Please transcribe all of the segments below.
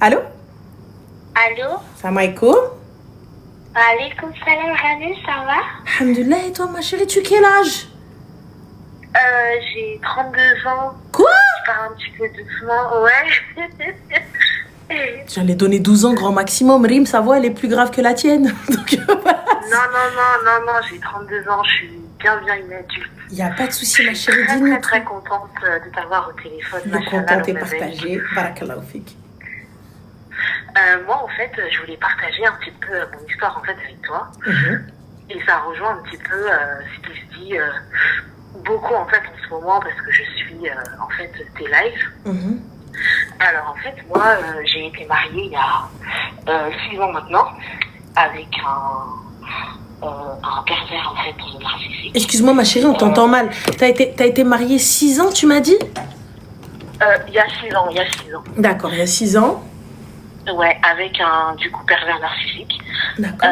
Allô? Allô? Salam alaikum. Alaikum salam, Rami, ça va? Alhamdulillah, et toi, ma chérie, tu quel âge? J'ai 32 ans. Quoi? Je parle un petit peu doucement, ouais. J'allais donner 12 ans grand maximum. Rim, sa voix, elle est plus grave que la tienne. Donc, voilà. Non, j'ai 32 ans, je suis bien une adulte. Il n'y a pas de souci, ma Je suis chérie, dis-nous très tout. contente de t'avoir au téléphone. Le Machallah, content est ma belle. partagé. Barakallahu fik. Moi, en fait, je voulais partager un petit peu mon histoire en fait avec toi. Et ça rejoint un petit peu ce qui se dit beaucoup en fait en ce moment parce que je suis en fait tes lives. Alors en fait, moi, j'ai été mariée il y a 6 ans maintenant avec un pervers en fait narcissique. Excuse-moi, ma chérie, on t'entend mal. T'as été mariée 6 ans, tu m'as dit? Il y a 6 ans. D'accord, il y a 6 ans. Ouais, avec un du coup pervers narcissique. D'accord.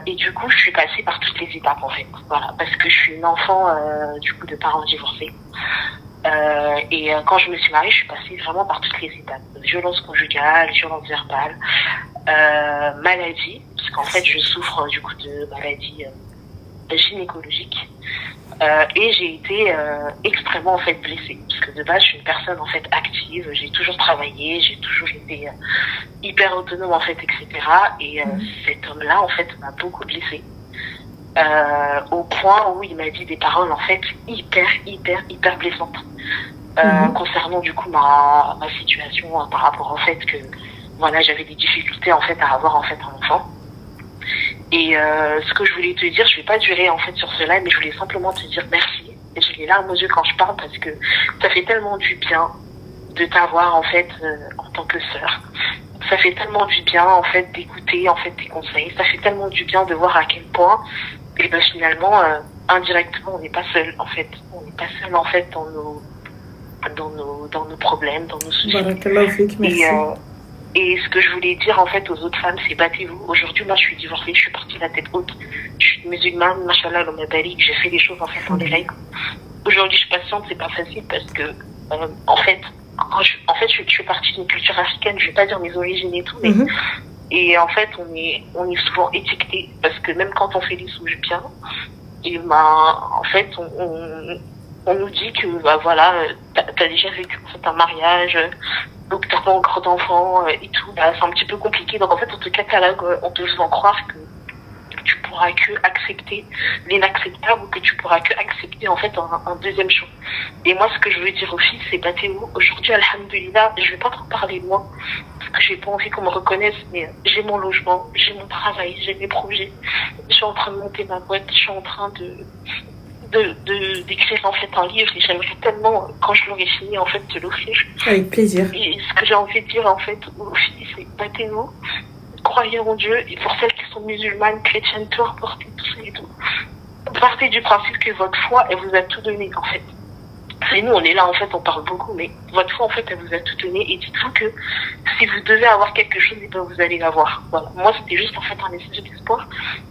Et du coup, je suis passée par toutes les étapes en fait. Voilà, parce que je suis une enfant du coup de parents divorcés. Et quand je me suis mariée, je suis passée vraiment par toutes les étapes. Violence conjugale, violence verbale, maladie, parce qu'en fait, je souffre du coup de maladies gynécologiques. Et j'ai été extrêmement en fait blessée parce que de base je suis une personne en fait active, j'ai toujours travaillé, j'ai toujours été hyper autonome en fait, etc. Et cet homme-là en fait m'a beaucoup blessée au point où il m'a dit des paroles en fait hyper blessantes concernant du coup ma situation par rapport au fait que voilà, j'avais des difficultés en fait à avoir en fait un enfant. Et ce que je voulais te dire, je vais pas durer en fait sur cela, mais je voulais simplement te dire merci. Et j'ai les larmes aux yeux quand je parle parce que ça fait tellement du bien de t'avoir en fait en tant que sœur. Ça fait tellement du bien en fait d'écouter en fait tes conseils. Ça fait tellement du bien de voir à quel point, et ben finalement indirectement on n'est pas seul en fait. On n'est pas seul en fait dans nos problèmes, dans nos soucis. Barakallahu fik, merci. Et ce que je voulais dire en fait aux autres femmes, c'est battez-vous. Aujourd'hui, moi, je suis divorcée, je suis partie la tête haute. Je suis musulmane, machallah, l'homme barik, j'ai fait les choses en fait en des règles. Aujourd'hui, je suis patiente, c'est pas facile parce que en fait, je suis partie d'une culture africaine. Je vais pas dire mes origines et tout, mais et en fait, on est souvent étiqueté parce que même quand on fait les souches bien, et en fait, on nous dit que bah voilà, t'as déjà vécu un mariage. Donc t'as pas encore d'enfants et tout, bah, c'est un petit peu compliqué. Donc en fait on te catalogue en te faisant croire que tu pourras que accepter l'inacceptable ou que tu pourras que accepter en fait un deuxième choix. Et moi ce que je veux dire aux filles, c'est battez-vous. Aujourd'hui, alhamdoulilah, je vais pas trop parler de moi parce que j'ai pas envie qu'on me reconnaisse, mais j'ai mon logement, j'ai mon travail, j'ai mes projets. Je suis en train de monter ma boîte, je suis en train d'écrire en fait un livre et j'aimerais tellement quand je l'aurai fini en fait te l'offrir. Avec plaisir. Et ce que j'ai envie de dire en fait aux filles, c'est battez-vous, croyez en Dieu, et pour celles qui sont musulmanes, chrétiennes, peu importe tout ça et tout, partez du principe que votre foi elle vous a tout donné en fait. Et nous on est là en fait, on parle beaucoup, mais votre foi en fait elle vous a tout donné et dites-vous que si vous devez avoir quelque chose, et ben vous allez l'avoir. Voilà. Moi c'était juste en fait un message d'espoir.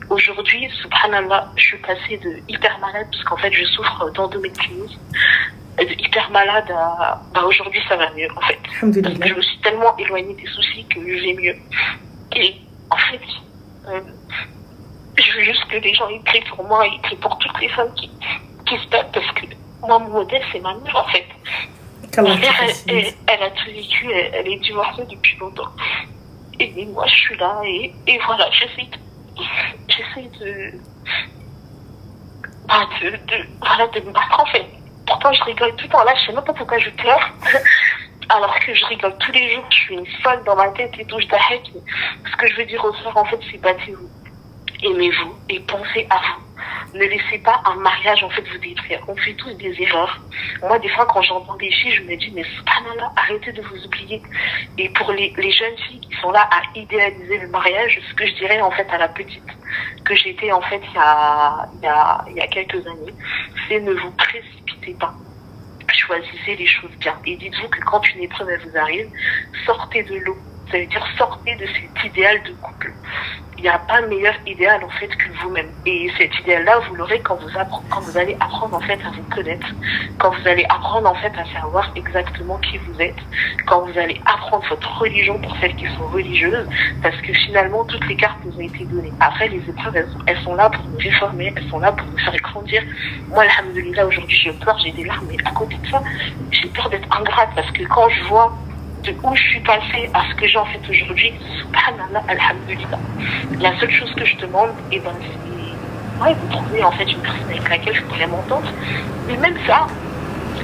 Aujourd'hui, subhanallah, je suis passée de hyper malade parce qu'en fait je souffre d'endométriose, de hyper malade à aujourd'hui ça va mieux en fait. Parce que je me suis tellement éloignée des soucis que je vais mieux. Et en fait, je veux juste que les gens ils prient pour moi, ils prient pour toutes les femmes qui se battent parce que moi, mon modèle, c'est ma mère, en fait. Ma mère, elle a tout vécu, elle est divorcée depuis longtemps. Et moi, je suis là, et voilà, j'essaie de me battre, en fait. Pourtant, je rigole tout le temps. Là, je sais même pas pourquoi je pleure. Alors que je rigole tous les jours, je suis une folle dans ma tête et tout, je t'arrête. Ce que je veux dire aux sœurs, en fait, c'est battez-vous. Aimez-vous et pensez à vous. Ne laissez pas un mariage en fait vous détruire. On fait tous des erreurs. Moi, des fois, quand j'entends des filles, je me dis, mais subhanallah, arrêtez de vous oublier. Et pour les jeunes filles qui sont là à idéaliser le mariage, ce que je dirais en fait à la petite que j'étais en fait il y a quelques années, c'est ne vous précipitez pas. Choisissez les choses bien. Et dites-vous que quand une épreuve elle vous arrive, sortez de l'eau. Ça veut dire sortez de cet idéal de couple. Il n'y a pas meilleur idéal en fait que vous-même. Et cet idéal-là, vous l'aurez quand vous allez apprendre en fait à vous connaître, quand vous allez apprendre en fait à savoir exactement qui vous êtes, quand vous allez apprendre votre religion pour celles qui sont religieuses, parce que finalement toutes les cartes nous ont été données. Après les épreuves, elles sont là pour nous réformer, elles sont là pour nous faire grandir. Moi, alhamdoulilah, aujourd'hui je pleure, j'ai des larmes, mais à côté de ça, j'ai peur d'être ingrate parce que quand je vois de où je suis passée à ce que j'ai en fait aujourd'hui, subhanallah, alhamdoulilah. La seule chose que je demande, c'est vous trouver en fait une personne avec laquelle je pourrais m'entendre. Mais même ça,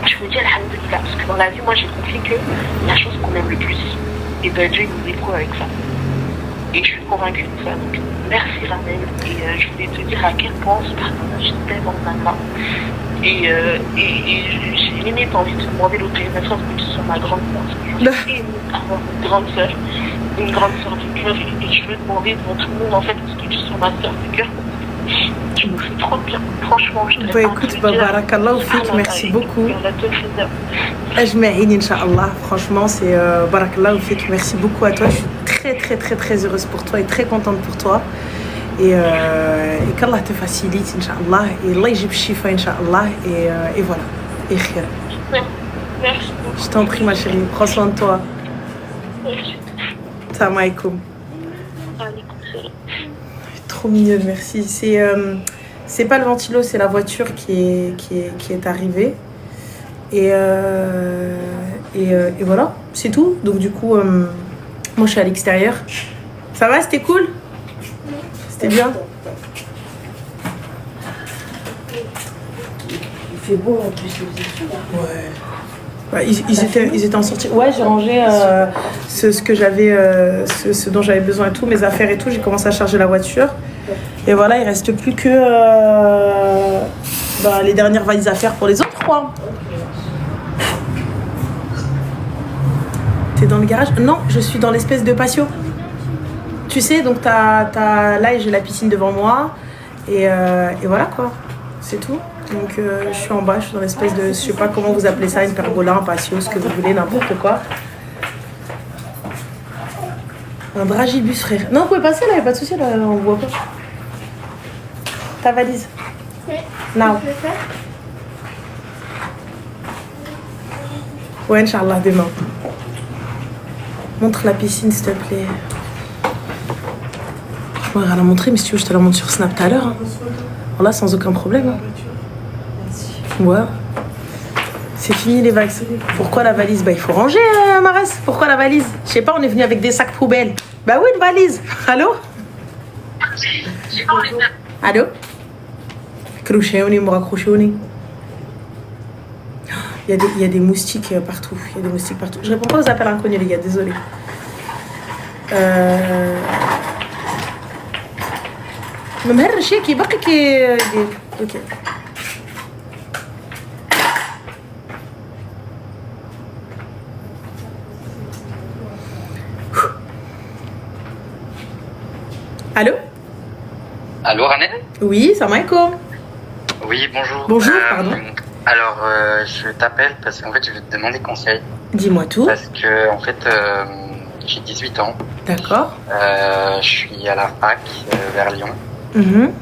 je me dis alhamdoulilah, parce que dans la vie, moi j'ai compris que la chose qu'on aime le plus, et Dieu nous déprouve avec ça. Et je suis convaincue de ça. Donc merci Ramel. Et je voulais te dire à quel point, subhanallah, je t'aime en Allah. Et j'ai limite envie de te demander l'autorisation parce que tu sois ma grande sœur. J'ai aimé avoir une grande sœur du cœur. Et je veux demander devant tout le monde, en fait, parce que tu sois ma sœur du cœur. Tu nous fais trop bien. Franchement, je te écoute, barakallahu fik, merci beaucoup. Ajma'in, Inch'Allah. Franchement, c'est barakallahu fik. Merci beaucoup à toi. Je suis très, très, très, très heureuse pour toi et très contente pour toi. Et qu'Allah te facilite, Inch'Allah. Et Allah yjib shifa, Inch'Allah. Et voilà. Et khir. Merci. Je t'en prie, ma chérie. Prends soin de toi. Salam alaikum. Trop mignonne, merci. C'est pas le ventilo, c'est la voiture qui est arrivée. Et voilà, c'est tout. Donc du coup, moi je suis à l'extérieur. Ça va, c'était cool? C'était bien? Il fait beau en plus, ouais. Ouais, ils étaient en sortie. Ouais, j'ai rangé ce que j'avais, ce dont j'avais besoin et tout, mes affaires et tout. J'ai commencé à charger la voiture. Et voilà, il reste plus que les dernières valises à faire pour les autres, quoi. T'es dans le garage? Non, je suis dans l'espèce de patio. Tu sais, donc là, j'ai la piscine devant moi. Et voilà, quoi. C'est tout. Donc je suis en bas, je suis dans l'espèce de, je sais pas comment vous appelez ça, une pergola, un patio, ce que vous voulez, n'importe quoi. Un dragibus, frère. Non, vous pouvez passer là, y a pas de souci, là, on voit pas. Ta valise. Now. Ouais, Inch'Allah, demain. Montre la piscine, s'il te plaît. Je vais la montrer, mais si tu veux, je te la montre sur Snap tout à l'heure. Hein. Voilà, sans aucun problème. Hein. Ouais. C'est fini les vagues. Pourquoi la valise? Bah il faut ranger, Marès. Pourquoi la valise? Je sais pas, on est venu avec des sacs poubelles. Bah oui, une valise. Allô? Allô? Crochet-on, me raccrocher-on. Il y a des moustiques partout. Il y a des moustiques partout. Je réponds pas aux appels inconnus, les gars, désolé. Ok. Allô? Allô, Ranel? Oui, salam alaikum. Oui, bonjour. Bonjour, pardon. Alors, je t'appelle parce qu'en fait, je vais te demander conseil. Dis-moi tout. Parce que, en fait, j'ai 18 ans. D'accord. Je suis à la fac vers Lyon.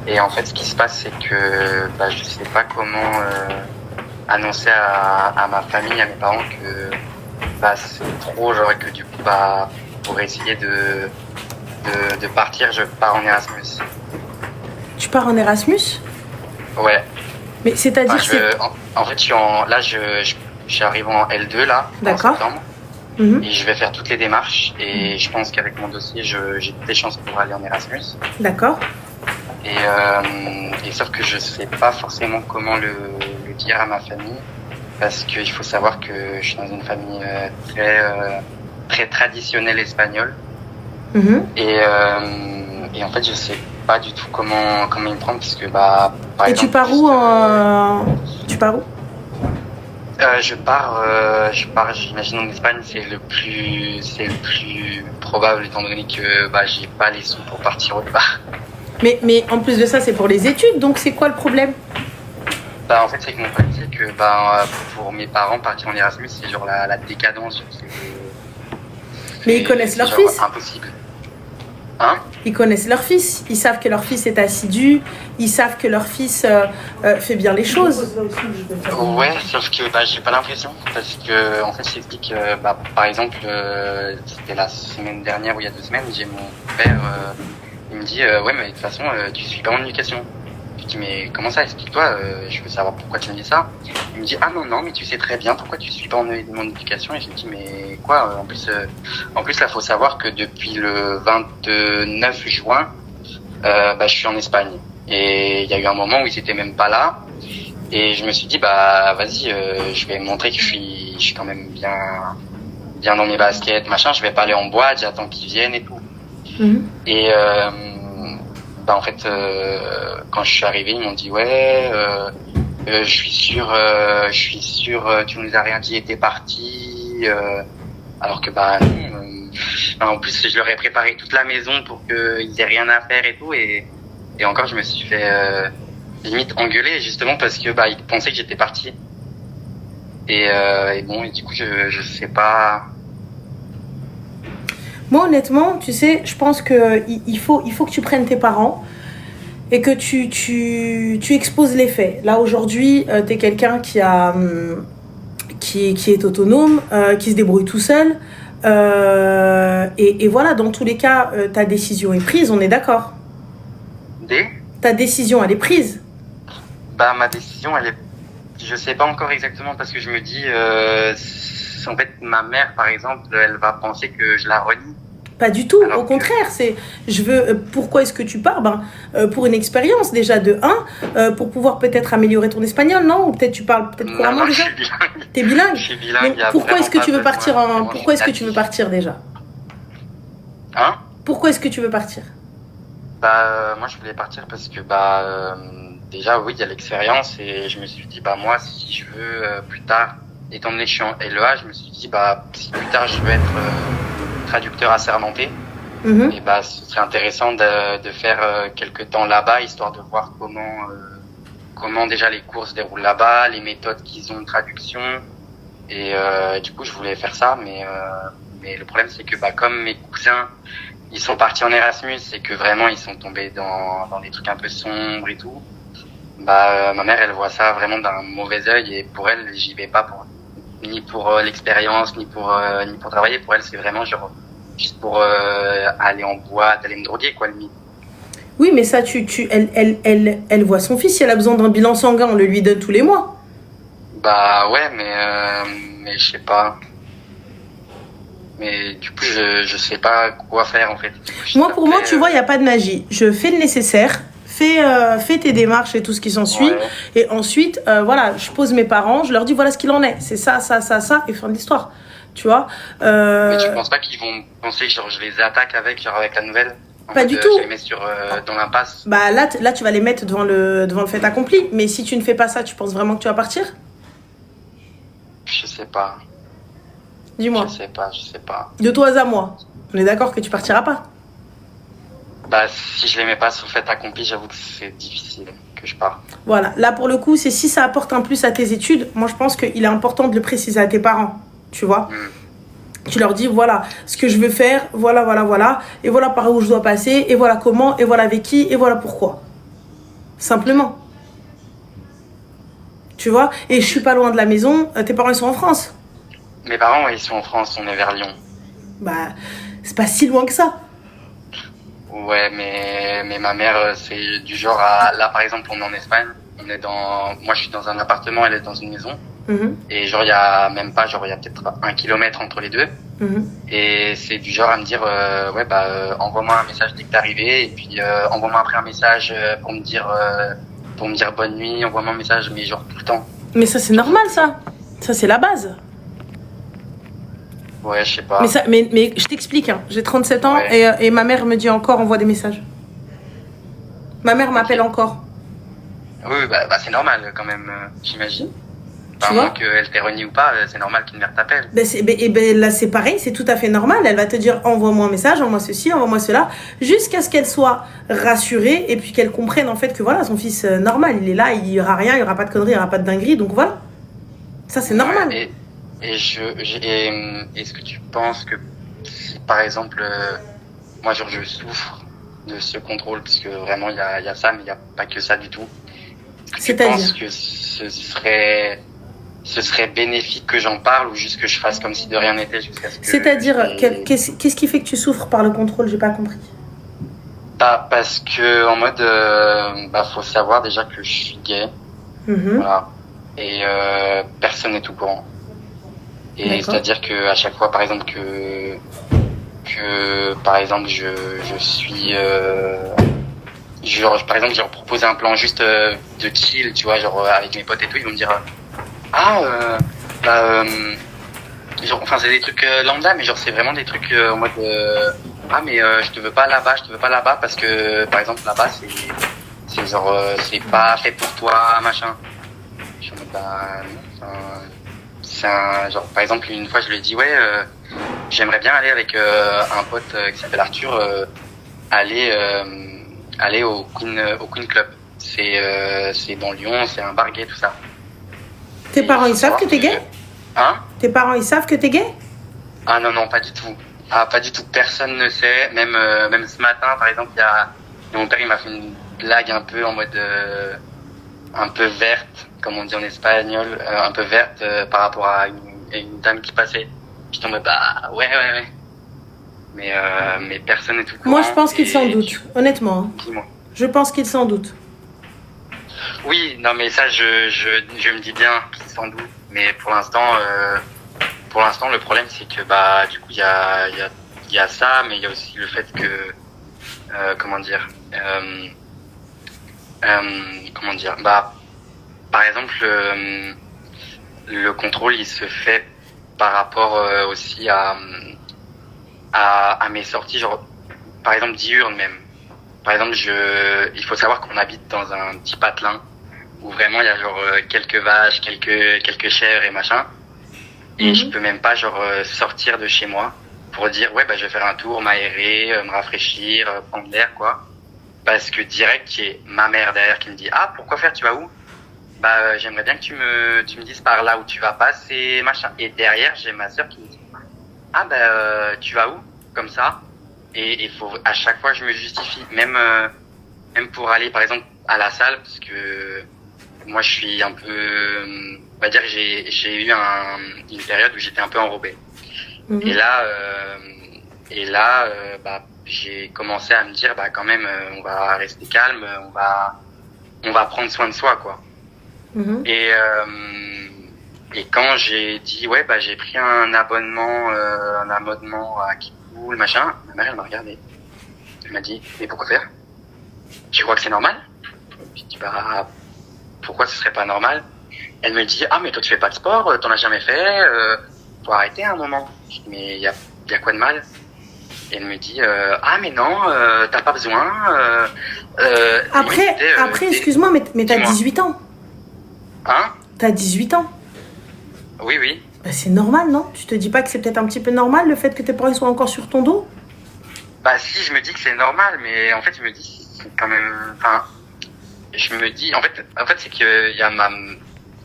Et en fait, ce qui se passe, c'est que je sais pas comment annoncer à ma famille, à mes parents que c'est trop, genre, que du coup, pour essayer de partir, je pars en Erasmus. Tu pars en Erasmus? Ouais. Mais c'est-à-dire en fait, je suis arrivé en L2 là, en septembre. Et je vais faire toutes les démarches. Et je pense qu'avec mon dossier, j'ai toutes les chances pour aller en Erasmus. D'accord. Et sauf que je sais pas forcément comment le dire à ma famille. Parce qu'il faut savoir que je suis dans une famille très traditionnelle espagnole. Et en fait, je sais pas du tout comment y prendre parce que par et exemple, tu pars où Tu pars où? Je pars, j'imagine en Espagne, c'est le plus probable étant donné que j'ai pas les sous pour partir autre part. Mais en plus de ça, c'est pour les études, donc c'est quoi le problème? En fait, c'est que mon pote dit que pour mes parents, partir en Erasmus, c'est genre la décadence. Mais ils connaissent leur fils. Impossible. Hein? Ils connaissent leur fils. Ils savent que leur fils est assidu. Ils savent que leur fils fait bien les choses. Ouais, sauf que j'ai pas l'impression. Parce que, en fait, je t'explique, par exemple, c'était la semaine dernière ou il y a 2 semaines, j'ai mon père, il me dit, ouais, mais de toute façon, tu suis pas en éducation. Je dis, mais comment ça, explique-toi, je veux savoir pourquoi tu me dis ça. Il me dit, ah non, mais tu sais très bien pourquoi tu suis pas en éducation. Et je lui dis, mais quoi, en plus, là, faut savoir que depuis le 29 juin, je suis en Espagne. Et il y a eu un moment où ils étaient même pas là. Et je me suis dit, vas-y, je vais montrer que je suis quand même bien dans mes baskets, machin. Je vais pas aller en boîte, j'attends qu'ils viennent et tout. Mhm. Et, en fait, quand je suis arrivé, ils m'ont dit, ouais, je suis sûr, tu nous as rien dit, t'es parti, alors que, non, en plus, je leur ai préparé toute la maison pour qu'ils aient rien à faire et tout, et encore, je me suis fait, limite engueuler, justement, parce que, ils pensaient que j'étais parti. Et bon, et du coup, je sais pas. Moi, honnêtement, tu sais, je pense qu'il faut que tu prennes tes parents et que tu exposes les faits. Là, aujourd'hui, tu es quelqu'un qui est autonome, qui se débrouille tout seul. Et voilà, dans tous les cas, ta décision est prise, on est d'accord? Ta décision, elle est prise? Ma décision, elle est... Je sais pas encore exactement parce que je me dis... en fait, ma mère, par exemple, elle va penser que je la renie. Pas du tout, au contraire, pourquoi est-ce que tu pars? Pour une expérience déjà de 1, pour pouvoir peut-être améliorer ton espagnol, non? Ou peut-être tu parles couramment déjà? T'es bilingue? Je suis bilingue. Pourquoi est-ce que tu veux partir Pourquoi est-ce que tu veux partir déjà? Hein? Pourquoi est-ce que tu veux partir? Moi je voulais partir parce que déjà oui, il y a l'expérience et je me suis dit moi si je veux plus tard, étant donné que je suis en LEA, je me suis dit si plus tard je veux être traducteur assermenté, et ce serait intéressant de faire quelques temps là-bas, histoire de voir comment déjà les cours se déroulent là-bas, les méthodes qu'ils ont de traduction, et du coup je voulais faire ça, mais le problème c'est que comme mes cousins ils sont partis en Erasmus et que vraiment ils sont tombés dans des trucs un peu sombres et tout, ma mère elle voit ça vraiment d'un mauvais œil, et pour elle j'y vais pas ni pour l'expérience, ni pour travailler. Pour elle, c'est vraiment juste pour aller en boîte, aller me droguer, quoi, limite. Oui, mais ça, elle voit son fils. Si elle a besoin d'un bilan sanguin, on le lui donne tous les mois. Ouais, mais je sais pas. Mais du coup, je sais pas quoi faire, en fait. Pour moi, tu vois, il n'y a pas de magie. Je fais le nécessaire. Fais tes démarches et tout ce qui s'ensuit. Ouais. Et ensuite, je pose mes parents, je leur dis voilà ce qu'il en est. C'est ça, et fin de l'histoire. Tu vois Mais tu penses pas qu'ils vont penser que je les attaque avec la nouvelle? Pas du tout. Je les mets dans l'impasse. Là, tu vas les mettre devant le fait accompli. Mais si tu ne fais pas ça, tu penses vraiment que tu vas partir? Je sais pas. Dis-moi. Je sais pas. De toi à moi, on est d'accord que tu partiras pas? Si je les mets pas sur le fait accompli, j'avoue que c'est difficile que je parte. Voilà, là pour le coup, c'est si ça apporte un plus à tes études, moi je pense qu'il est important de le préciser à tes parents, tu vois. Tu leur dis, voilà ce que je veux faire, voilà, et voilà par où je dois passer, et voilà comment, et voilà avec qui, et voilà pourquoi. Simplement. Tu vois, et je suis pas loin de la maison, tes parents ils sont en France? Mes parents, ils sont en France, on est vers Lyon. C'est pas si loin que ça. Ouais, mais ma mère, c'est du genre là, par exemple, on est en Espagne, moi je suis dans un appartement, elle est dans une maison. Et il y a même pas, il y a peut-être 1 kilomètre entre les deux. Et c'est du genre à me dire, envoie-moi un message dès que t'es arrivé, et puis envoie-moi après un message pour me dire bonne nuit, envoie-moi un message, mais genre tout le temps. Mais ça, c'est normal, ça. Ça, c'est la base. Ouais, je sais pas. Mais je t'explique, hein. J'ai 37 ans, ouais. et ma mère me dit encore, envoie des messages. Ma mère m'appelle encore. Oui, c'est normal quand même, j'imagine. Tu vois qu'elle t'ait renie ou pas, c'est normal qu'une mère t'appelle. Là, c'est pareil, c'est tout à fait normal. Elle va te dire, envoie-moi un message, envoie-moi ceci, envoie-moi cela, jusqu'à ce qu'elle soit rassurée et puis qu'elle comprenne en fait que voilà, son fils normal, il est là, il n'y aura rien, il n'y aura pas de conneries, il n'y aura pas de dinguerie, donc voilà. Ça, c'est normal. Est-ce que tu penses que si par exemple, moi genre je souffre de ce contrôle, parce que vraiment il y a ça, mais il n'y a pas que ça du tout. Tu penses que ce serait bénéfique que j'en parle ou juste que je fasse comme si de rien n'était jusqu'à ce que... C'est-à-dire, qu'est-ce qui fait que tu souffres par le contrôle? J'ai pas compris. Bah, parce que en mode, faut savoir déjà que je suis gay, voilà, et personne n'est au courant. Et c'est-à-dire que à chaque fois, par exemple, que par exemple je suis genre par exemple j'ai proposé un plan juste de chill, tu vois, genre avec mes potes et tout, ils vont me dire genre, enfin c'est des trucs lambda, mais genre c'est vraiment des trucs en mode je te veux pas là-bas parce que par exemple là-bas c'est genre c'est pas fait pour toi, machin. Je suis en mode non, c'est un genre, par exemple une fois je lui ai dit j'aimerais bien aller avec un pote qui s'appelle Arthur, aller au Queen Club. C'est dans Lyon, c'est un bar gay, tout ça. Tes parents ils savent que t'es gay? Hein? Tes parents ils savent que t'es gay? Ah non, pas du tout. Ah, pas du tout, personne ne sait. Même ce matin, par exemple, mon père il m'a fait une blague un peu en mode un peu verte, comme on dit en espagnol, un peu verte par rapport à une dame qui passait. J'étais en mode ouais. Mais personne n'est tout courant. Moi je pense qu'il s'en doute, honnêtement. Dis-moi. Je pense qu'il s'en doute. Oui, non mais ça je me dis bien qu'il s'en doute, mais pour l'instant le problème c'est que du coup il y a ça, mais il y a aussi le fait que par exemple le contrôle il se fait par rapport aussi à mes sorties, genre par exemple diurnes même. Par exemple, il faut savoir qu'on habite dans un petit patelin où vraiment il y a genre quelques vaches, quelques chèvres et machin. Et je peux même pas genre sortir de chez moi pour dire je vais faire un tour, m'aérer, me rafraîchir, prendre l'air quoi. Parce que direct il y a ma mère derrière qui me dit pourquoi faire, tu vas où? J'aimerais bien que tu me dises par là où tu vas passer, machin. Et derrière j'ai ma sœur qui me dit tu vas où? Comme ça. Et il faut à chaque fois je me justifie, même pour aller par exemple à la salle, parce que moi je suis un peu, on va dire que j'ai eu une période où j'étais un peu enrobé. Et là j'ai commencé à me dire quand même on va rester calme, on va prendre soin de soi quoi. Et quand j'ai dit j'ai pris un abonnement à Kikool, machin, ma mère elle m'a regardé. Elle m'a dit mais pourquoi faire? Tu crois que c'est normal? Je dis pourquoi ce serait pas normal? Elle me dit mais toi tu fais pas de sport, t'en as jamais fait, faut arrêter un moment. Je dis mais y a quoi de mal? Et elle me dit mais non, t'as pas besoin. Après excuse-moi, mais t'as 18 ans. Hein? T'as 18 ans. Oui. C'est normal, non? Tu te dis pas que c'est peut-être un petit peu normal le fait que tes parents soient encore sur ton dos? Si, je me dis que c'est normal, mais en fait je me dis c'est quand même, je me dis en fait c'est que il y a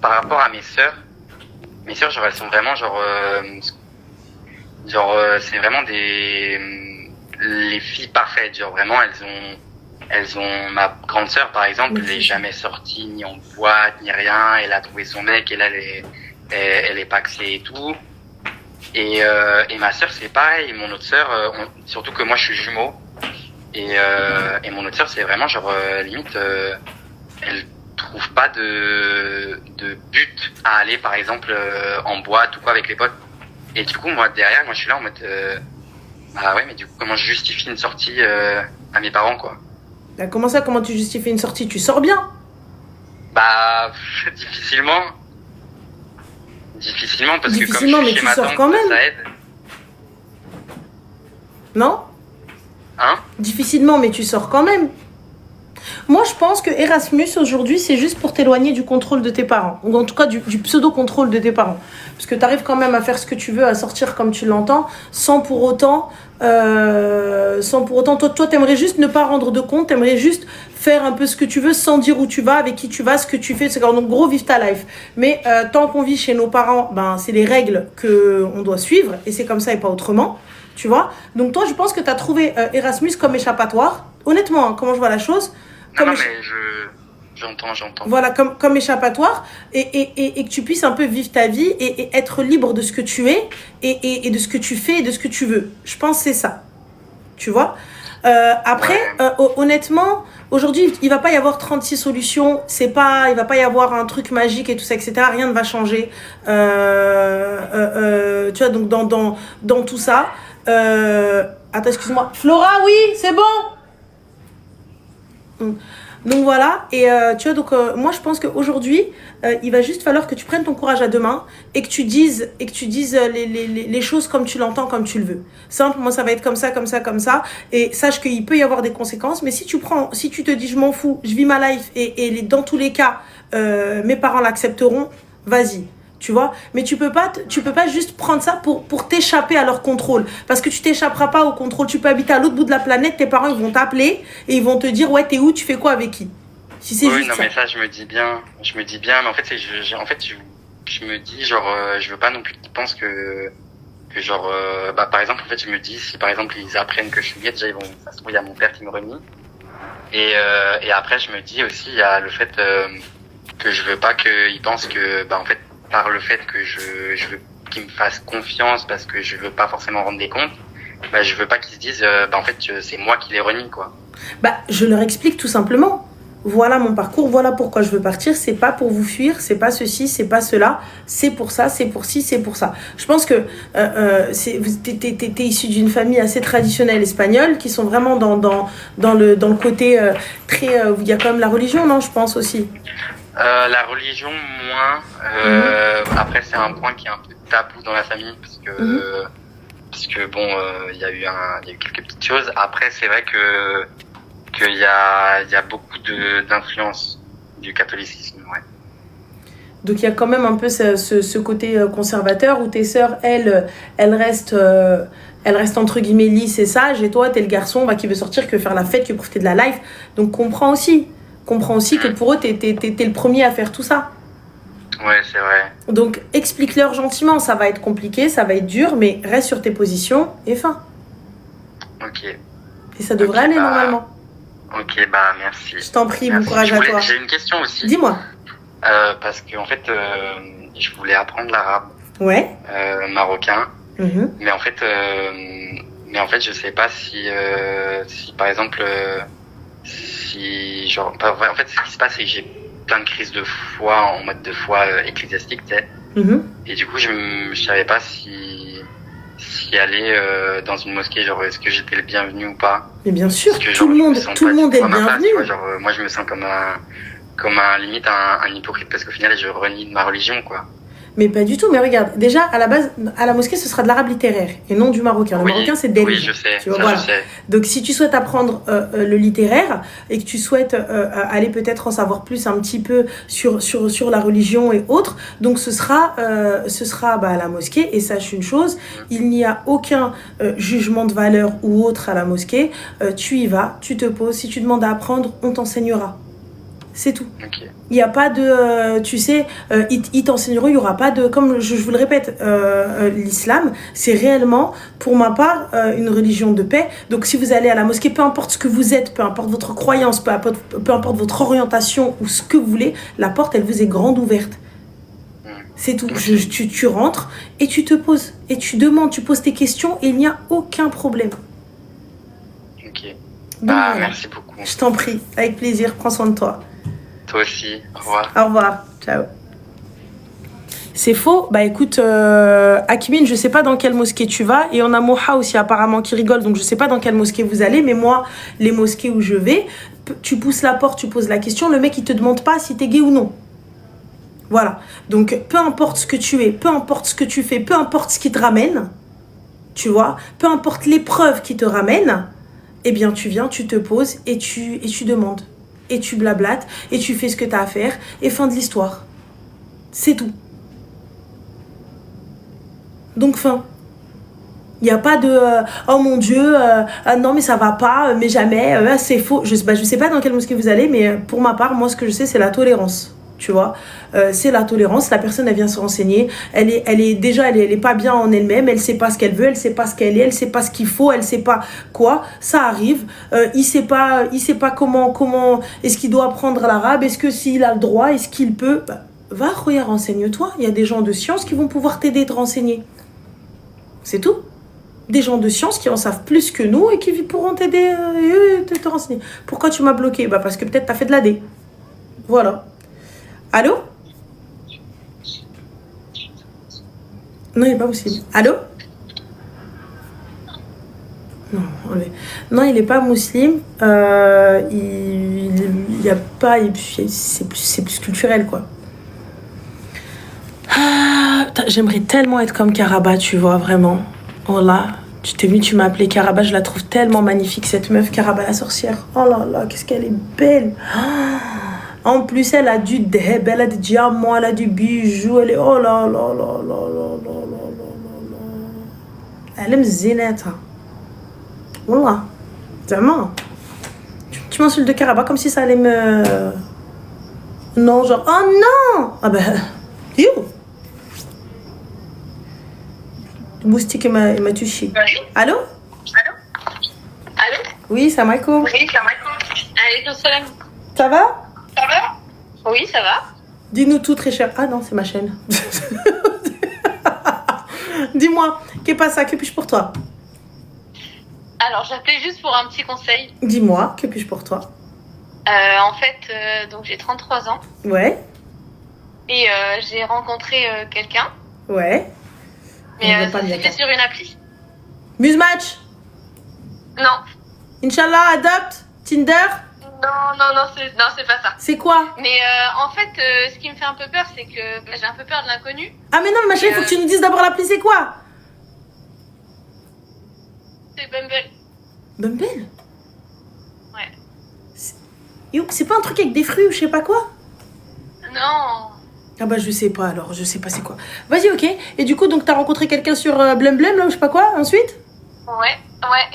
par rapport à mes sœurs genre elles sont vraiment genre c'est vraiment les filles parfaites, genre vraiment elles ont ma grande sœur par exemple, elle est jamais sortie ni en boîte ni rien, elle a trouvé son mec et là elle est paxée et tout. Et ma sœur c'est pareil, mon autre sœur surtout que moi je suis jumeau et mon autre sœur c'est vraiment genre limite elle trouve pas de but à aller par exemple en boîte ou quoi avec les potes. Et du coup moi derrière je suis là en mode mais du coup comment je justifie une sortie à mes parents quoi? Comment ça, comment tu justifies une sortie? Tu sors bien? Difficilement parce que comme mais je suis tu chez ma sors tante, quand même. ça aide. Non? Hein? Difficilement, mais tu sors quand même. Moi, je pense que Erasmus, aujourd'hui, c'est juste pour t'éloigner du contrôle de tes parents. Ou en tout cas, du pseudo-contrôle de tes parents. Parce que tu arrives quand même à faire ce que tu veux, à sortir comme tu l'entends, sans pour autant, toi, t'aimerais juste ne pas rendre de compte, t'aimerais juste faire un peu ce que tu veux, sans dire où tu vas, avec qui tu vas, ce que tu fais. C'est donc, gros, vive ta life. Mais tant qu'on vit chez nos parents, ben, c'est les règles qu'on doit suivre. Et c'est comme ça et pas autrement. Tu vois? Donc toi, je pense que tu as trouvé Erasmus comme échappatoire. Honnêtement, hein, comment je vois la chose. Non, mais j'entends. Voilà, comme échappatoire. Et que tu puisses un peu vivre ta vie et être libre de ce que tu es et de ce que tu fais et de ce que tu veux. Je pense que c'est ça. Tu vois? Après, honnêtement, aujourd'hui, il va pas y avoir 36 solutions. Il va pas y avoir un truc magique et tout ça, etc. Rien ne va changer. Tu vois, donc dans tout ça. Attends, excuse-moi. Flora, oui, c'est bon. Donc voilà, et tu vois, donc moi je pense qu'aujourd'hui, il va juste falloir que tu prennes ton courage à deux mains et que tu dises les choses comme tu l'entends, comme tu le veux. Simple, moi ça va être comme ça, et sache qu'il peut y avoir des conséquences, mais si tu te dis je m'en fous, je vis ma life, et dans tous les cas, mes parents l'accepteront, vas-y. Tu vois, mais tu peux pas juste prendre ça pour t'échapper à leur contrôle, parce que tu t'échapperas pas au contrôle. Tu peux habiter à l'autre bout de la planète, tes parents ils vont t'appeler et ils vont te dire ouais, t'es où, tu fais quoi, avec qui. Si c'est juste ça. Mais ça je me dis bien, mais en fait je me dis genre je veux pas non plus qu'ils pensent que genre par exemple en fait je me dis si par exemple ils apprennent que je suis gay, déjà ça se trouve il y a mon père qui me renie, et après je me dis aussi il y a le fait que je veux pas qu'ils pensent que en fait par le fait que je veux qu'ils me fassent confiance parce que je veux pas forcément rendre des comptes, je veux pas qu'ils se disent en fait c'est moi qui les renie, quoi. Je leur explique tout simplement. Voilà mon parcours, voilà pourquoi je veux partir. C'est pas pour vous fuir, c'est pas ceci, c'est pas cela, c'est pour ça, c'est pour ci, c'est pour ça. Je pense que t'es issu d'une famille assez traditionnelle espagnole qui sont vraiment dans le côté très. Il y a quand même la religion, non, je pense aussi. La religion, moins. Après, c'est un point qui est un peu tabou dans la famille parce que bon, il y a eu quelques petites choses. Après, c'est vrai qu'il y a beaucoup d'influence du catholicisme, ouais. Donc il y a quand même un peu ce côté conservateur où tes sœurs, elles restent entre guillemets lisses et sages, et toi, t'es le garçon qui veut sortir, qui veut faire la fête, qui veut profiter de la life. Donc comprends aussi que pour eux, t'es le premier à faire tout ça. Ouais, c'est vrai. Donc, explique-leur gentiment. Ça va être compliqué, ça va être dur, mais reste sur tes positions et fin. Ok. Et ça devrait aller normalement. Ok, merci. Je t'en prie, bon courage à toi. J'ai une question aussi. Dis-moi. Parce qu'en fait, je voulais apprendre l'arabe. Ouais. Marocain. Mais en fait, je sais pas si par exemple... en fait ce qui se passe c'est que j'ai plein de crises de foi en mode de foi ecclésiastique, tu sais. Et du coup je savais pas si aller dans une mosquée, genre est-ce que j'étais le bienvenu ou pas. Mais bien sûr, tout le monde est le bienvenu. Moi je me sens comme un limite un hypocrite parce qu'au final je renie de ma religion, quoi. Mais pas du tout. Mais regarde, déjà, à la base, à la mosquée, ce sera de l'arabe littéraire et non du marocain. Le marocain, c'est Delhi. Oui, je sais. Tu vois, voilà. Je sais. Donc, si tu souhaites apprendre le littéraire et que tu souhaites aller peut-être en savoir plus un petit peu sur la religion et autres, donc ce sera à la mosquée. Et sache une chose, il n'y a aucun jugement de valeur ou autre à la mosquée. Tu y vas, tu te poses. Si tu demandes à apprendre, on t'enseignera. C'est tout. Okay. Il n'y a pas de... ils t'enseigneront, il n'y aura pas de... Comme je vous le répète, l'islam, c'est réellement, pour ma part, une religion de paix. Donc si vous allez à la mosquée, peu importe ce que vous êtes, peu importe votre croyance, peu importe votre orientation ou ce que vous voulez, la porte, elle vous est grande ouverte. C'est tout. Tu rentres et tu te poses. Et tu demandes, tu poses tes questions et il n'y a aucun problème. Ok. Donc, merci beaucoup. Je t'en prie, avec plaisir, prends soin de toi. Toi aussi, au revoir. Au revoir, ciao. C'est faux. Écoute, Akimine, je sais pas dans quelle mosquée tu vas, et on a Moha aussi apparemment qui rigole, donc je sais pas dans quelle mosquée vous allez, mais moi, les mosquées où je vais, tu pousses la porte, tu poses la question, le mec il te demande pas si t'es gay ou non. Voilà. Donc peu importe ce que tu es, peu importe ce que tu fais, peu importe ce qui te ramène, tu vois, peu importe l'épreuve qui te ramène, eh bien tu viens, tu te poses et tu demandes. et tu blablates, et tu fais ce que t'as à faire, et fin de l'histoire. C'est tout. Donc fin. Il n'y a pas de oh mon Dieu, non mais ça va pas, mais jamais, c'est faux. Je sais pas dans quelle mosquée vous allez, mais pour ma part, moi ce que je sais, c'est la tolérance. Tu vois, c'est la tolérance. La personne, elle vient se renseigner. Elle est pas bien en elle-même. Elle sait pas ce qu'elle veut. Elle sait pas ce qu'elle est. Elle sait pas ce qu'il faut. Elle sait pas quoi. Ça arrive. Il sait pas comment est-ce qu'il doit apprendre l'arabe. Est-ce que s'il a le droit, est-ce qu'il peut. Va, regarde, renseigne-toi. Il y a des gens de science qui vont pouvoir t'aider à te renseigner. C'est tout. Des gens de science qui en savent plus que nous et qui pourront t'aider et te renseigner. Pourquoi tu m'as bloqué? Parce que peut-être t'as fait de l'AD. Voilà. Allô? Non, il n'est pas musulman. Allô? Non, il n'est pas musulman. Il y a pas... C'est plus culturel, quoi. J'aimerais tellement être comme Karaba, tu vois, vraiment. Oh là, tu t'es venu, tu m'as appelé Karaba, je la trouve tellement magnifique, cette meuf, Karaba la sorcière. Oh là là, qu'est-ce qu'elle est belle. En plus, elle a du dheb, elle a des diamants, elle a du bijou, elle est... Oh là là là là là là là là là. Elle aime Zineta. Wallah. Vraiment. Tu m'insultes de Karaba comme si ça allait me... Non, genre... Oh non. Ah ben... You. Moustique m'a touché. Allô? Allô? Allô? Oui, salam alaikum. Oui, salam alaikum. Alaikum salam. Ça va? Ça va? Oui, ça va. Dis-nous tout, très cher. Ah non, c'est ma chaîne. Dis-moi, qu'est-ce pas ça? Que puis-je pour toi? Alors, j'appelais juste pour un petit conseil. Dis-moi, que puis-je pour toi? En fait, donc j'ai 33 ans. Ouais. Et j'ai rencontré quelqu'un. Ouais. Mais ça s'est fait sur une appli. Musematch? Non. Inch'Allah, Adopt? Tinder? Non, c'est pas ça. C'est quoi? Mais en fait, ce qui me fait un peu peur, c'est que j'ai un peu peur de l'inconnu. Ah mais non, ma chérie, il faut que tu nous dises d'abord l'appli, c'est quoi? C'est Bumble. Bumble? Ouais. C'est pas un truc avec des fruits ou je sais pas quoi? Non. Ah bah je sais pas alors, je sais pas c'est quoi. Vas-y, ok. Et du coup, donc t'as rencontré quelqu'un sur Blum Blum, là, ou je sais pas quoi, ensuite? Ouais.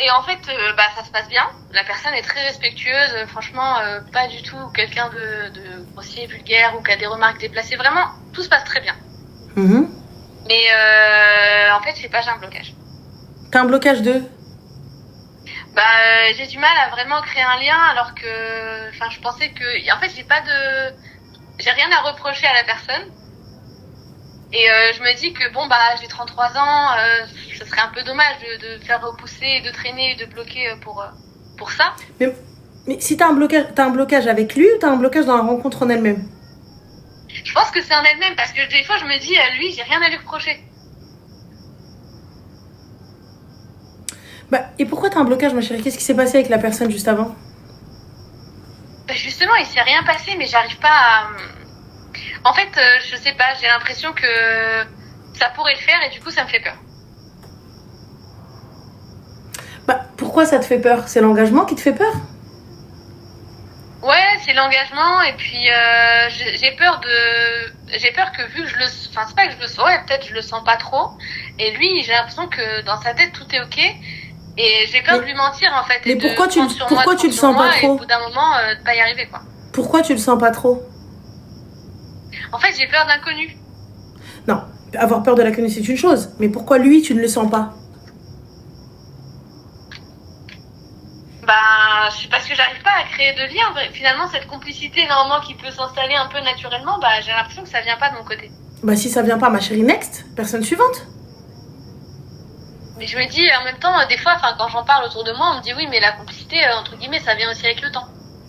Et en fait, ça se passe bien. La personne est très respectueuse. Franchement, pas du tout quelqu'un de grossier, vulgaire ou qui a des remarques déplacées. Vraiment, tout se passe très bien. Mm-hmm. Mais en fait, j'ai un blocage. T'as un blocage de? J'ai du mal à vraiment créer un lien alors que... Enfin, je pensais que... En fait, j'ai rien à reprocher à la personne. Et je me dis que j'ai 33 ans, ce serait un peu dommage de faire repousser, de traîner, de bloquer pour ça. Mais si t'as un blocage avec lui ou t'as un blocage dans la rencontre en elle-même? Je pense que c'est en elle-même parce que des fois je me dis, lui, j'ai rien à lui reprocher. Et pourquoi t'as un blocage, ma chérie? Qu'est-ce qui s'est passé avec la personne juste avant? Justement, il s'est rien passé, mais j'arrive pas à... En fait, je sais pas, j'ai l'impression que ça pourrait le faire et du coup, ça me fait peur. Pourquoi ça te fait peur? C'est l'engagement qui te fait peur? Ouais, c'est l'engagement et puis j'ai peur que vu que je le... Enfin, c'est pas que je le sens, ouais, peut-être je le sens pas trop. Et lui, j'ai l'impression que dans sa tête, tout est ok. Et j'ai peur de lui mentir, en fait. Mais pourquoi tu le sens pas trop? Et au bout d'un moment, de pas y arriver, quoi. Pourquoi tu le sens pas trop? En fait, j'ai peur de l'inconnu. Non, avoir peur de l'inconnu, c'est une chose. Mais pourquoi lui, tu ne le sens pas? C'est parce que j'arrive pas à créer de lien. Finalement, cette complicité, normalement, qui peut s'installer un peu naturellement, j'ai l'impression que ça vient pas de mon côté. Si ça vient pas, ma chérie, next, personne suivante. Mais je me dis, en même temps, des fois, quand j'en parle autour de moi, on me dit oui, mais la complicité, entre guillemets, ça vient aussi avec le temps.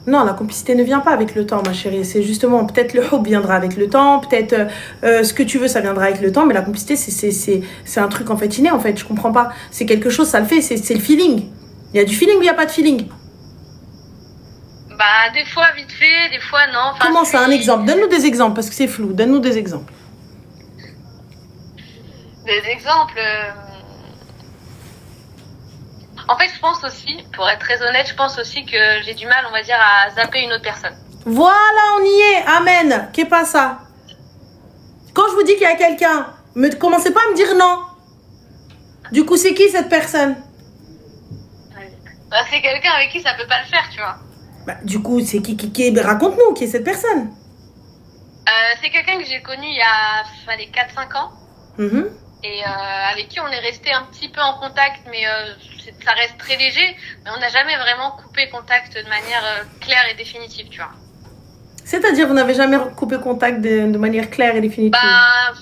Non, la complicité ne vient pas avec le temps, ma chérie. C'est justement, peut-être le hub viendra avec le temps, peut-être ce que tu veux, ça viendra avec le temps, mais la complicité, c'est un truc en fait inné, en fait. Je comprends pas. C'est quelque chose, ça le fait, c'est le feeling. Il y a du feeling ou il n'y a pas de feeling? Des fois, vite fait, des fois, non. Comment ça, un exemple? Donne-nous des exemples, parce que c'est flou. Donne-nous des exemples. Des exemples... En fait, je pense aussi, pour être très honnête, je pense aussi que j'ai du mal, on va dire, à zapper une autre personne. Voilà, on y est. Amen. Qu'est pas ça? Quand je vous dis qu'il y a quelqu'un, ne commencez pas à me dire non. Du coup, c'est qui cette personne? Bah, c'est quelqu'un avec qui ça peut pas le faire, tu vois. Bah, du coup, c'est qui raconte-nous, qui est cette personne? C'est quelqu'un que j'ai connu il y a 4-5 ans. Et avec qui on est resté un petit peu en contact, mais ça reste très léger. Mais on n'a jamais vraiment coupé contact de manière claire et définitive, tu vois. C'est-à-dire, vous n'avez jamais coupé contact de manière claire et définitive? Bah,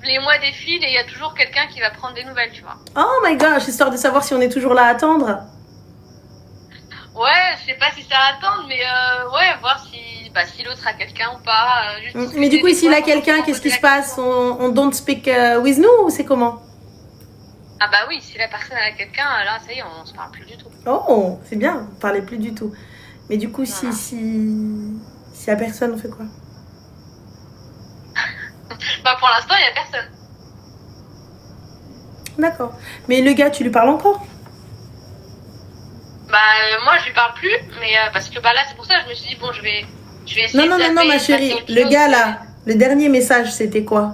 les mois défilent et il y a toujours quelqu'un qui va prendre des nouvelles, tu vois. Oh my gosh, histoire de savoir si on est toujours là à attendre. Ouais, je sais pas si ça va attendre, mais ouais, voir si l'autre a quelqu'un ou pas. Mais du coup, s'il a quelqu'un, qu'est-ce qui se passe? On don't speak with nous ou c'est comment? Ah bah oui, si la personne a quelqu'un, là, ça y est, on se parle plus du tout. Oh, c'est bien, on parlait plus du tout. Mais du coup, voilà. si y a personne, on fait quoi? Bah pour l'instant, il y a personne. D'accord. Mais le gars, tu lui parles encore? Bah moi, je lui parle plus, mais parce que bah là, c'est pour ça que je me suis dit, bon, je vais essayer Non, ma chérie. Le gars, là, le dernier message, c'était quoi?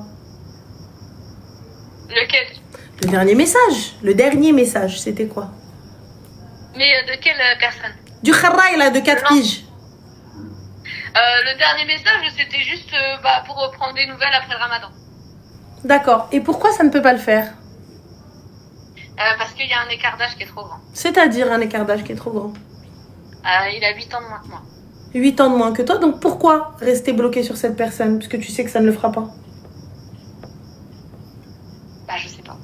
Lequel? Le dernier message, c'était quoi? Mais de quelle personne? Du kharraï, là, de 4 piges. Le dernier message, c'était juste pour reprendre des nouvelles après le ramadan. D'accord. Et pourquoi ça ne peut pas le faire? Parce qu'il y a un écart d'âge qui est trop grand. C'est-à-dire un écart d'âge qui est trop grand? Il a 8 ans de moins que moi. 8 ans de moins que toi, donc pourquoi rester bloqué sur cette personne? Parce que tu sais que ça ne le fera pas. Bah, je sais pas.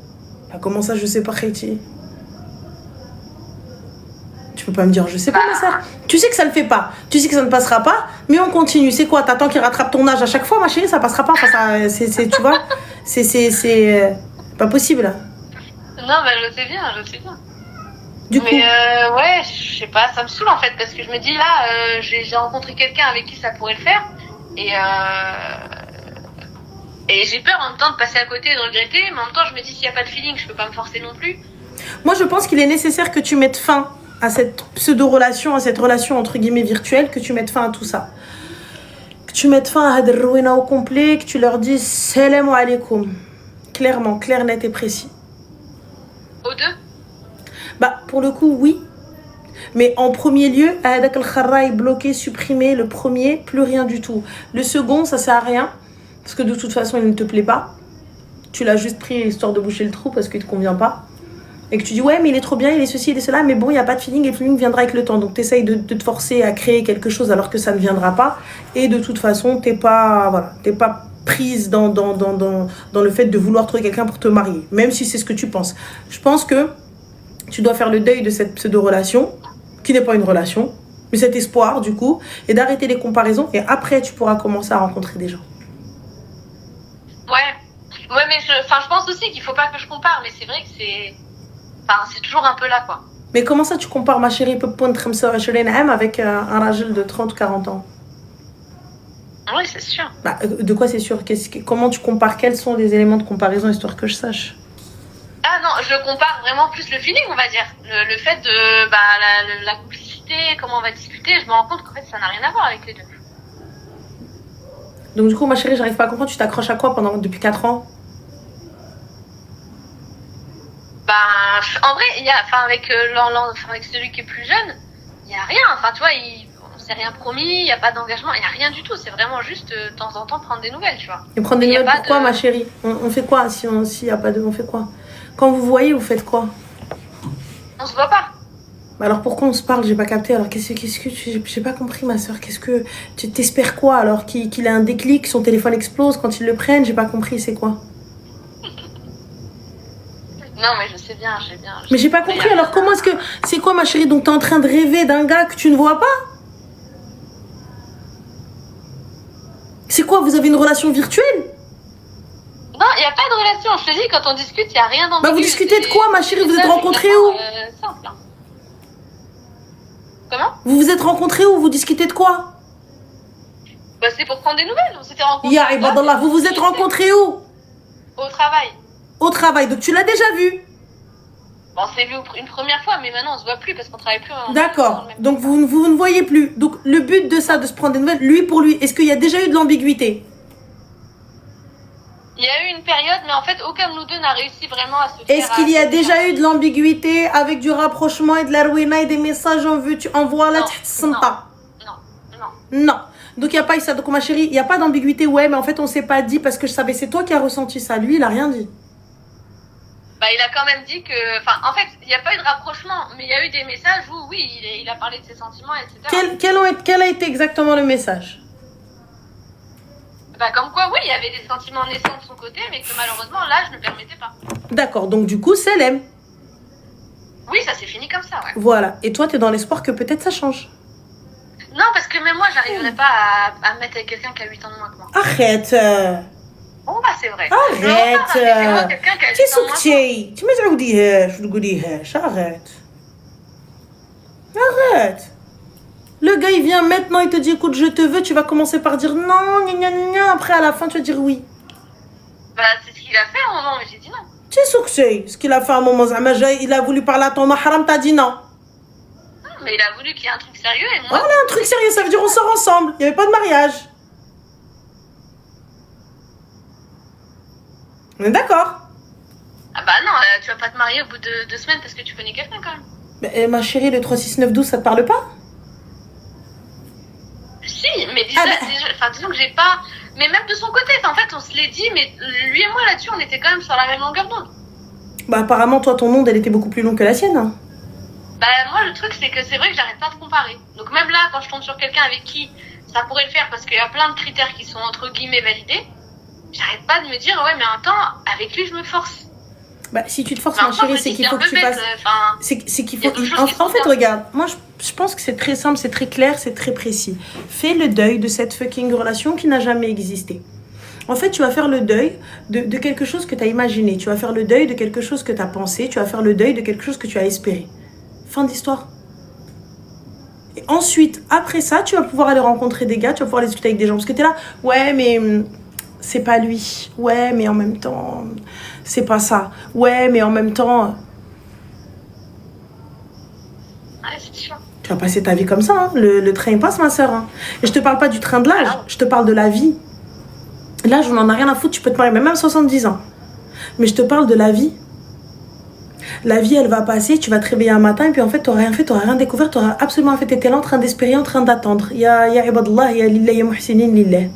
Bah, comment ça, je sais pas, Khaiti? Tu peux pas me dire, je sais pas, ma sœur. Tu sais que ça le fait pas. Tu sais que ça ne passera pas, mais on continue. C'est quoi? T'attends qu'il rattrape ton âge à chaque fois, ma chérie? Ça passera pas. Enfin, ça, tu vois? C'est pas possible. Non, bah, je sais bien. Du coup, ouais, je sais pas, ça me saoule en fait, parce que je me dis là, j'ai rencontré quelqu'un avec qui ça pourrait le faire, et j'ai peur en même temps de passer à côté et de regretter, mais en même temps je me dis s'il n'y a pas de feeling, je peux pas me forcer non plus. Moi je pense qu'il est nécessaire que tu mettes fin à cette pseudo-relation, à cette relation entre guillemets virtuelle, que tu mettes fin à tout ça. Que tu mettes fin à Hadr Rouina au complet, que tu leur dises salam alaikum. Clairement, clair, net et précis. Aux deux? Bah, pour le coup, oui. Mais en premier lieu, Ahadak al-Kharraï bloqué, supprimé. Le premier, plus rien du tout. Le second, ça sert à rien. Parce que de toute façon, il ne te plaît pas. Tu l'as juste pris histoire de boucher le trou parce qu'il ne te convient pas. Et que tu dis, ouais, mais il est trop bien, il est ceci, il est cela. Mais bon, il n'y a pas de feeling et le feeling viendra avec le temps. Donc, tu essayes de te forcer à créer quelque chose alors que ça ne viendra pas. Et de toute façon, t'es pas prise dans le fait de vouloir trouver quelqu'un pour te marier. Même si c'est ce que tu penses. Je pense que tu dois faire le deuil de cette pseudo-relation, qui n'est pas une relation, mais cet espoir, du coup, et d'arrêter les comparaisons. Et après, tu pourras commencer à rencontrer des gens. Ouais, mais je pense aussi qu'il faut pas que je compare, mais c'est vrai que c'est toujours un peu là, quoi. Mais comment ça, tu compares, ma chérie, avec un rajel de 30 ou 40 ans? Oui, c'est sûr. Bah, de quoi c'est sûr? Comment tu compares? Quels sont les éléments de comparaison, histoire que je sache? Ah non, je compare vraiment plus le feeling, on va dire. Le fait de la complicité, comment on va discuter, je me rends compte qu'en fait, ça n'a rien à voir avec les deux. Donc du coup, ma chérie, j'arrive pas à comprendre, tu t'accroches à quoi depuis 4 ans? En vrai, avec celui qui est plus jeune, il n'y a rien. Enfin, tu vois, on s'est rien promis, il n'y a pas d'engagement, il n'y a rien du tout. C'est vraiment juste de temps en temps prendre des nouvelles, tu vois. Et prendre des nouvelles, pourquoi, ma chérie? On fait quoi s'il n'y a pas de... On fait quoi? Quand vous voyez, vous faites quoi? On se voit pas. Alors pourquoi on se parle? J'ai pas capté. Alors qu'est-ce que j'ai pas compris, ma soeur. Qu'est-ce que tu t'espères quoi? Alors qu'il a un déclic, son téléphone explose quand ils le prennent? J'ai pas compris. C'est quoi? Non, mais je sais bien. Mais j'ai pas compris. Alors comment est-ce que c'est quoi, ma chérie? Donc t'es en train de rêver d'un gars que tu ne vois pas? C'est quoi? Vous avez une relation virtuelle? Non, il n'y a pas de relation. Je te dis, quand on discute, il n'y a rien d'ambigu. Bah vous discutez de quoi, ma chérie? Vous êtes rencontrés où? Simple. Hein. Comment? Vous vous êtes rencontrés où? Vous discutez de quoi? Bah c'est pour prendre des nouvelles. On s'était rencontrés. Ya ibadallah, vous vous êtes rencontrés où? Au travail. Au travail, donc tu l'as déjà vu? Bon, on s'est vu une première fois, mais maintenant on se voit plus parce qu'on travaille plus. D'accord. Donc vous ne voyez plus. Donc le but de ça, de se prendre des nouvelles, lui pour lui, est-ce qu'il y a déjà eu de l'ambiguïté? Il y a eu une période, mais en fait, aucun de nous deux n'a réussi vraiment à se faire... Est-ce qu'il y a déjà eu de l'ambiguïté avec du rapprochement et de la ruina et des messages en vue, tu envoies là, non. Donc il n'y a pas eu ça. Donc ma chérie, il n'y a pas d'ambiguïté. Ouais, mais en fait, on ne s'est pas dit parce que je savais, c'est toi qui as ressenti ça. Lui, il n'a rien dit. Bah, il a quand même dit que... Enfin, en fait, il n'y a pas eu de rapprochement, mais il y a eu des messages où, oui, il a parlé de ses sentiments, etc. Quel a été exactement le message? Bah, comme quoi, oui, il y avait des sentiments naissants de son côté, mais que malheureusement, l'âge ne permettait pas. D'accord, donc du coup, c'est l'aime. Oui, ça s'est fini comme ça, ouais. Voilà, et toi, tu es dans l'espoir que peut-être ça change. Non, parce que même moi, j'arriverais pas à me mettre avec quelqu'un qui a 8 ans de moins que moi. Arrête. Bon, bah, c'est vrai. Arrête. Tu سكتي انت ما تعوديهاش وتقوليهاش. Arrête. Le gars, il vient maintenant, il te dit, écoute, je te veux, tu vas commencer par dire non, gna, gna, gna. Après, à la fin, tu vas dire oui. Bah, c'est ce qu'il a fait à un moment, mais j'ai dit non. Tu sais ce qu'il a fait à un moment, il a voulu parler à ton mahram, t'as dit non. Non, mais il a voulu qu'il y ait un truc sérieux et moi... Voilà, un truc sérieux, ça veut dire on sort ensemble. Il n'y avait pas de mariage. On est d'accord? Ah bah non, tu vas pas te marier au bout de 2 semaines parce que tu connais quelqu'un quand même. Mais, ma chérie, le 36912, ça te parle pas? Si, mais disons que j'ai pas... Mais même de son côté, en fait, on se l'est dit, mais lui et moi là-dessus, on était quand même sur la même longueur d'onde. Bah apparemment, toi, ton onde, elle était beaucoup plus longue que la sienne. Hein. Bah moi, le truc, c'est que c'est vrai que j'arrête pas de comparer. Donc même là, quand je tombe sur quelqu'un avec qui ça pourrait le faire, parce qu'il y a plein de critères qui sont entre guillemets validés, j'arrête pas de me dire, ouais, mais attends, avec lui, je me force. Bah si tu te forces, ma chérie, c'est qu'il faut que tu fasses... C'est qu'il faut... En fait, regarde, moi, je pense que c'est très simple, c'est très clair, c'est très précis. Fais le deuil de cette fucking relation qui n'a jamais existé. En fait, tu vas faire le deuil de quelque chose que tu as imaginé. Tu vas faire le deuil de quelque chose que tu as pensé. Tu vas faire le deuil de quelque chose que tu as espéré. Fin d'histoire. Et ensuite, après ça, tu vas pouvoir aller rencontrer des gars, tu vas pouvoir aller discuter avec des gens. Parce que tu es là, ouais, mais c'est pas lui. Ouais, mais en même temps, c'est pas ça. Ouais, mais en même temps... Ouais, c'est sûr. Tu vas passer ta vie comme ça. Hein. Le train passe, ma soeur. Hein. Et je te parle pas du train de l'âge. Je te parle de la vie. L'âge, on en a rien à foutre. Tu peux te marier même 70 ans. Mais je te parle de la vie. La vie, elle va passer. Tu vas te réveiller un matin et puis en fait, tu n'auras rien fait, tu n'auras rien découvert. Tu n'auras absolument fait. Tu étais là en train d'espérer, en train d'attendre. Ya ibadallah, ya lillah, ya muhsinin lillah.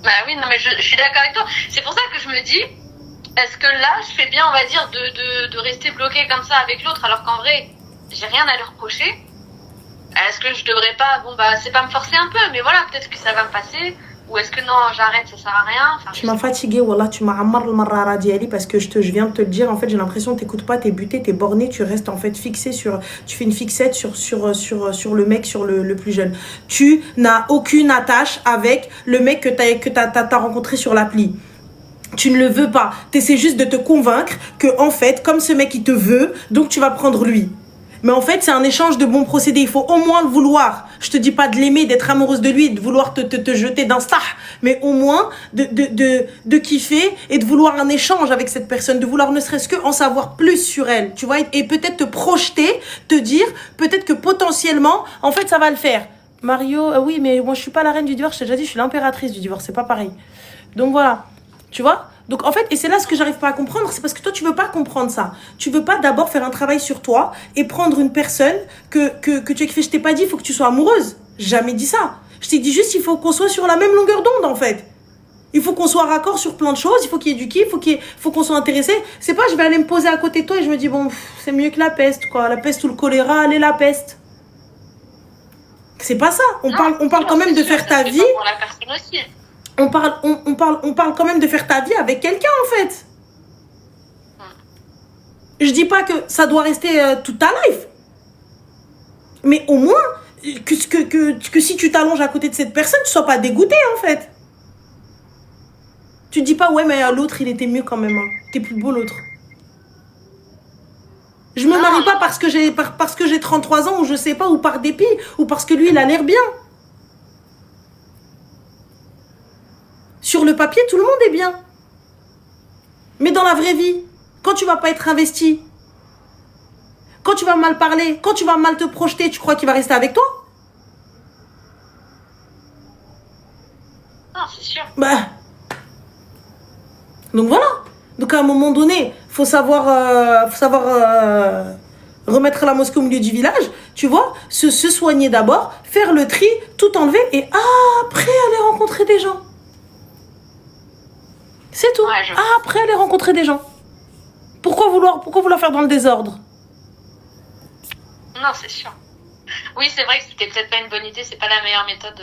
Bah oui, non, mais je suis d'accord avec toi. C'est pour ça que je me dis, est-ce que là, je fais bien, on va dire, de rester bloqué comme ça avec l'autre, alors qu'en vrai, j'ai rien à lui reprocher. Est-ce que je devrais pas, bon bah, c'est pas me forcer un peu, mais voilà, peut-être que ça va me passer. Ou est-ce que non, j'arrête, ça sert à rien. Enfin, tu m'as fatiguée, wallah, tu m'as ammar le marrara diali parce que je viens de te le dire, en fait, j'ai l'impression que t'écoutes pas, t'es buté, t'es borné, tu restes en fait fixé sur, tu fais une fixette sur le mec, sur le plus jeune. Tu n'as aucune attache avec le mec que t'as rencontré sur l'appli. Tu ne le veux pas. T'essaies juste de te convaincre que, en fait, comme ce mec, il te veut, donc tu vas prendre lui. Mais en fait, c'est un échange de bons procédés. Il faut au moins le vouloir. Je te dis pas de l'aimer, d'être amoureuse de lui, de vouloir te jeter d'un star. Mais au moins de kiffer et de vouloir un échange avec cette personne. De vouloir ne serait-ce que en savoir plus sur elle. Tu vois, et peut-être te projeter, te dire, peut-être que potentiellement, en fait, ça va le faire. Mario, oui, mais moi, je suis pas la reine du divorce. Je t'ai déjà dit, je suis l'impératrice du divorce. C'est pas pareil. Donc voilà. Tu vois? Donc en fait, et c'est là ce que j'arrive pas à comprendre, c'est parce que toi tu veux pas comprendre ça. Tu veux pas d'abord faire un travail sur toi et prendre une personne que tu as kiffé. Je t'ai pas dit il faut que tu sois amoureuse. J'ai jamais dit ça. Je t'ai dit juste il faut qu'on soit sur la même longueur d'onde en fait. Il faut qu'on soit raccord sur plein de choses, il faut qu'il y ait du kiff, il faut qu'on soit intéressé. C'est pas je vais aller me poser à côté de toi et je me dis bon, c'est mieux que la peste quoi, la peste ou le choléra, allez la peste. C'est pas ça. On parle quand même de faire ta vie. Pour la personne aussi. On parle quand même de faire ta vie avec quelqu'un, en fait. Je dis pas que ça doit rester toute ta life. Mais au moins, que si tu t'allonges à côté de cette personne, tu sois pas dégoûté, en fait. Tu te dis pas, ouais, mais l'autre, il était mieux quand même. Hein. T'es plus beau, l'autre. Je me marie pas parce que j'ai 33 ans, ou je sais pas, ou par dépit, ou parce que lui, il a l'air bien. Sur le papier, tout le monde est bien. Mais dans la vraie vie, quand tu vas pas être investi, quand tu vas mal parler, quand tu vas mal te projeter, tu crois qu'il va rester avec toi? Non, c'est sûr. Bah. Donc voilà. Donc à un moment donné, faut savoir remettre la mosquée au milieu du village, tu vois, se soigner d'abord, faire le tri, tout enlever et après aller rencontrer des gens. C'est tout. Ouais, Après aller rencontrer des gens. Pourquoi vouloir faire dans le désordre? Non, c'est sûr. Oui, c'est vrai que c'était peut-être pas une bonne idée, c'est pas la meilleure méthode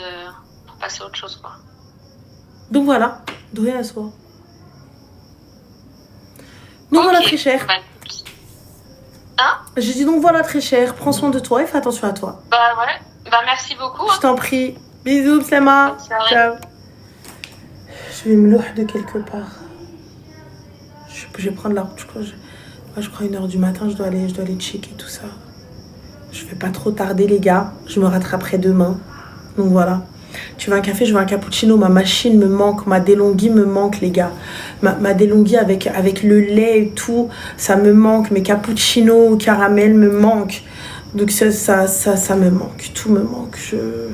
pour passer à autre chose, quoi. Donc voilà, de rien à soi. Donc voilà, très cher. Hein? J'ai dit donc voilà, très cher. Prends soin de toi et fais attention à toi. Bah ouais. Bah merci beaucoup. Je t'en prie. Bisous, Slama. Ciao. Je vais me louer de quelque part. Je vais prendre la route. Je crois 1h du matin, je dois aller checker tout ça. Je vais pas trop tarder, les gars. Je me rattraperai demain. Donc voilà. Tu veux un café, je veux un cappuccino. Ma machine me manque, ma DeLonghi me manque, les gars. Ma DeLonghi avec le lait et tout, ça me manque. Mes cappuccinos au caramel me manquent. Donc ça me manque. Tout me manque. Je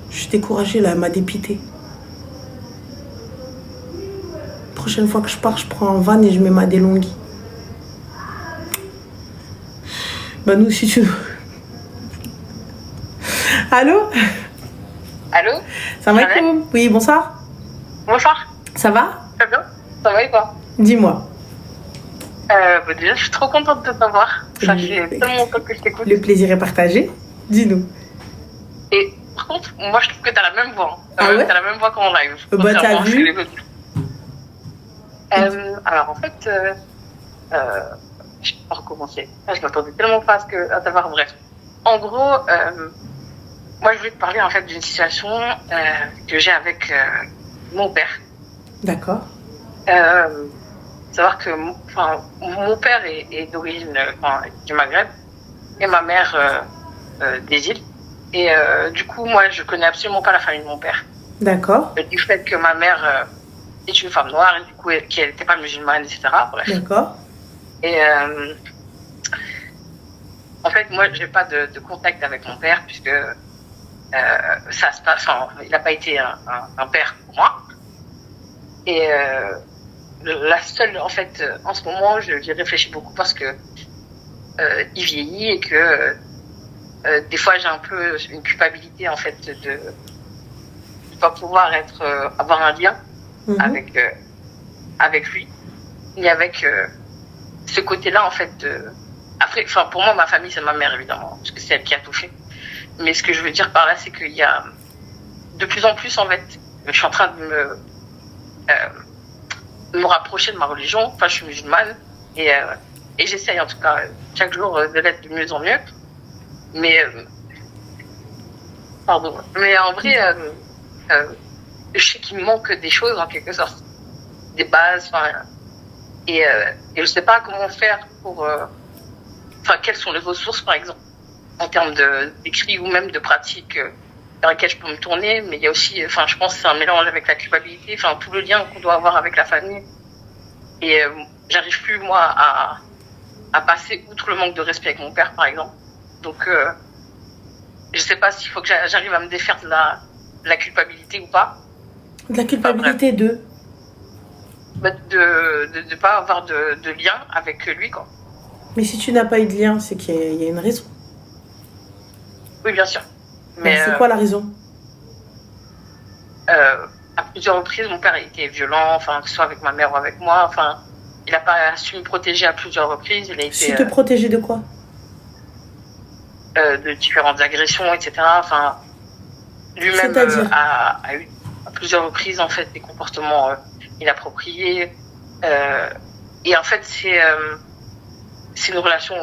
suis découragée, là. Elle m'a dépitée. Prochaine fois que je pars, je prends un van et je mets ma DeLonghi. Bah nous, si tu veux. Allô? Allô? Salam alaikum. Oui, bonsoir. Bonsoir. Ça va? Très bien. Ça va et toi? Dis-moi. Bah déjà, je suis trop contente de t'avoir. Ça fait tellement longtemps que je t'écoute. Le plaisir est partagé. Dis-nous. Et par contre, moi, je trouve que t'as la même voix. Ah ouais? T'as la même voix qu'en live. Bah, t'as vu? Alors, en fait, je vais pas recommencer. Je m'attendais tellement pas à t'avoir. Bref. En gros, moi, je voulais te parler en fait d'une situation que j'ai avec mon père. D'accord. Savoir que mon père est d'origine du Maghreb et ma mère des îles. Et du coup, moi, je connais absolument pas la famille de mon père. D'accord. Du fait que ma mère est une femme noire et du coup, qu'elle n'était pas musulmane, etc. Bref. D'accord. Et en fait, moi, j'ai pas de contact avec mon père puisque ça se passe. Il n'a pas été un père pour moi. Et la seule, en fait, en ce moment, j'y réfléchis beaucoup parce que il vieillit et que des fois, j'ai un peu une culpabilité en fait de pas pouvoir avoir un lien avec lui, ni avec ce côté-là en fait. Après, pour moi, ma famille, c'est ma mère évidemment, parce que c'est elle qui a tout fait. Mais ce que je veux dire par là, c'est qu'il y a de plus en plus en fait, je suis en train de me rapprocher de ma religion. Enfin, je suis musulmane et j'essaye en tout cas chaque jour de l'être de mieux en mieux. Mais mais en vrai, je sais qu'il me manque des choses en quelque sorte, des bases. Et je sais pas comment faire pour. Quelles sont les ressources par exemple en termes d'écrit ou même de pratique vers lesquelles je peux me tourner. Mais il y a aussi, je pense que c'est un mélange avec la culpabilité, tout le lien qu'on doit avoir avec la famille. Et j'arrive plus moi à passer outre le manque de respect avec mon père par exemple. Donc je sais pas s'il faut que j'arrive à me défaire de la culpabilité ou pas. De la culpabilité de pas avoir de lien avec lui, quoi. Mais si tu n'as pas eu de lien, c'est qu'il y a une raison. Oui, bien sûr. Mais c'est quoi la raison? À plusieurs reprises, mon père était violent, que ce soit avec ma mère ou avec moi. Il n'a pas su me protéger à plusieurs reprises. Il a été. Su te protéger de quoi? De différentes agressions, etc. Lui-même a eu à plusieurs reprises en fait des comportements inappropriés. Et en fait, c'est une relation.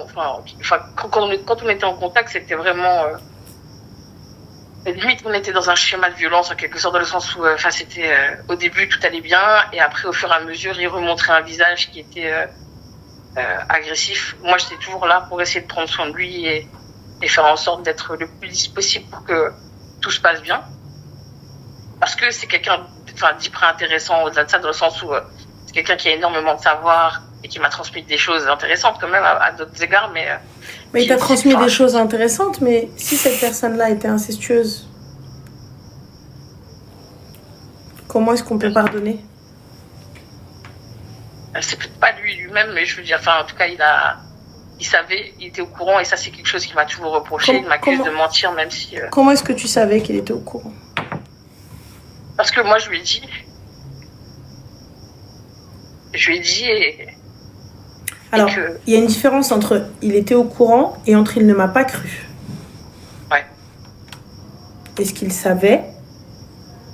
Quand on était en contact, c'était vraiment limite on était dans un schéma de violence en quelque sorte, dans le sens où c'était au début tout allait bien et après au fur et à mesure il remontrait un visage qui était agressif. Moi j'étais toujours là pour essayer de prendre soin de lui et faire en sorte d'être le plus lisse possible pour que tout se passe bien, parce que c'est quelqu'un d'hyper intéressant au-delà de ça, dans le sens où c'est quelqu'un qui a énormément de savoir et qui m'a transmis des choses intéressantes quand même à d'autres égards, mais il t'a transmis des choses intéressantes, mais si cette personne-là était incestueuse, comment est-ce qu'on peut pardonner? C'est peut-être pas lui-même, mais je veux dire, en tout cas, il savait, il était au courant, et ça, c'est quelque chose qu'il m'a toujours reproché. Il m'accuse de mentir, même si... Comment est-ce que tu savais qu'il était au courant? Parce que moi, je lui ai dit et... Alors, il y a une différence entre il était au courant et entre il ne m'a pas cru. Ouais. Est-ce qu'il savait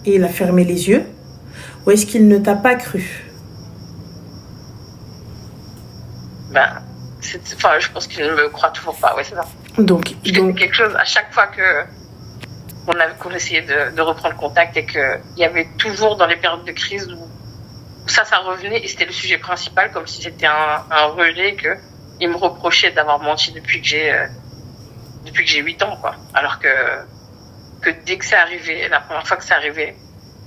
et il a fermé les yeux, ou est-ce qu'il ne t'a pas cru? Je pense qu'il ne me croit toujours pas, ouais, c'est ça. Donc quelque chose, à chaque fois qu'on essayait de reprendre contact, et qu'il y avait toujours dans les périodes de crise où ça revenait, et c'était le sujet principal, comme si c'était un rejet, qu'il me reprochait d'avoir menti depuis que j'ai 8 ans, quoi. Alors que dès que c'est arrivé, la première fois que c'est arrivé,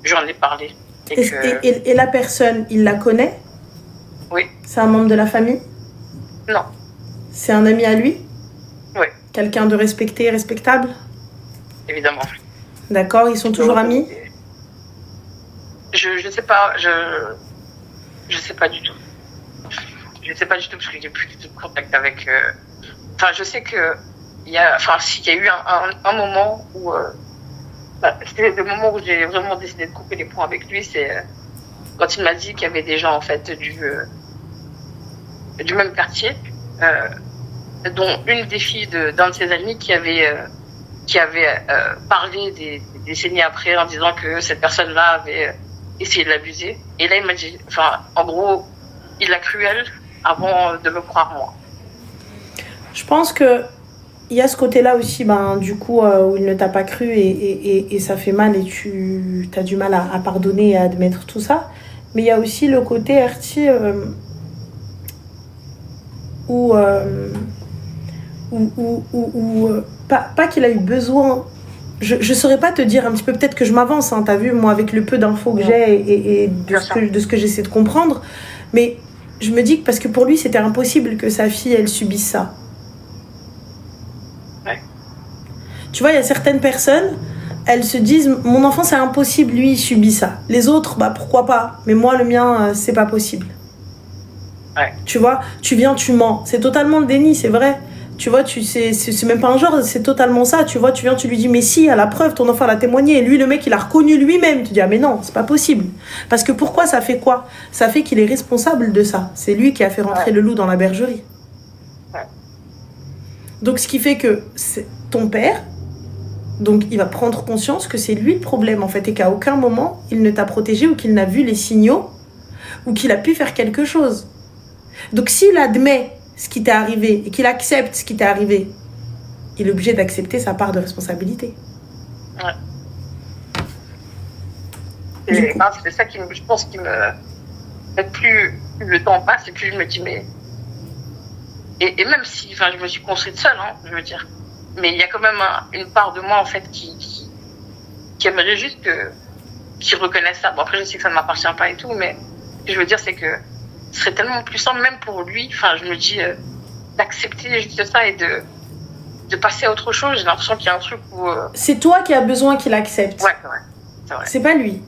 j'en ai parlé. Et la personne, il la connaît? Oui. C'est un membre de la famille? Non. C'est un ami à lui? Oui. Quelqu'un de respecté, respectable? Évidemment. D'accord, ils sont toujours amis? Je sais pas, je sais pas du tout. Je sais pas du tout parce que j'ai plus du tout de contact avec... je sais que il y a eu un moment où... c'était le moment où j'ai vraiment décidé de couper les ponts avec lui, c'est quand il m'a dit qu'il y avait des gens, en fait, du même quartier, dont une des filles d'un de ses amis qui avait parlé des décennies après en disant que cette personne-là avait essayé de l'abuser. Et là, il m'a dit, en gros, il l'a cru elle avant de me croire moi. Je pense que il y a ce côté-là aussi, du coup, où il ne t'a pas cru et ça fait mal et tu as du mal à pardonner et à admettre tout ça. Mais il y a aussi le côté, Erti, où pas qu'il a eu besoin. Je saurais pas te dire un petit peu, peut-être que je m'avance, t'as vu, moi, avec le peu d'infos que j'ai et de ce que j'essaie de comprendre. Mais je me dis que parce que pour lui, c'était impossible que sa fille, elle subisse ça. Ouais. Tu vois, il y a certaines personnes, elles se disent, mon enfant, c'est impossible, lui, il subit ça. Les autres, pourquoi pas. Mais moi, le mien, c'est pas possible. Ouais. Tu vois, tu viens, tu mens. C'est totalement le déni, c'est vrai. Tu vois, c'est même pas un genre, c'est totalement ça. Tu vois, tu viens, tu lui dis, mais si, à la preuve, ton enfant l'a témoigné. Et lui, le mec, il a reconnu lui-même. Tu dis, ah mais non, c'est pas possible. Parce que pourquoi ça fait quoi? Ça fait qu'il est responsable de ça. C'est lui qui a fait rentrer le loup dans la bergerie. Ouais. Donc, ce qui fait que c'est ton père, donc il va prendre conscience que c'est lui le problème, en fait, et qu'à aucun moment, il ne t'a protégé ou qu'il n'a vu les signaux ou qu'il a pu faire quelque chose. Donc, s'il admet ce qui t'est arrivé et qu'il accepte ce qui t'est arrivé, il est obligé d'accepter sa part de responsabilité. Ouais. C'est ça qui je pense qui me... Plus le temps passe et plus je me dis, mais... Et même si je me suis construite seule, je veux dire. Mais il y a quand même une part de moi, en fait, qui aimerait juste qu'il reconnaisse ça. Bon, après, je sais que ça ne m'appartient pas et tout, mais ce que je veux dire, c'est que ce serait tellement plus simple, même pour lui, je me dis, d'accepter juste ça et de passer à autre chose. J'ai l'impression qu'il y a un truc où... C'est toi qui as besoin qu'il accepte. Ouais, c'est vrai. C'est pas lui.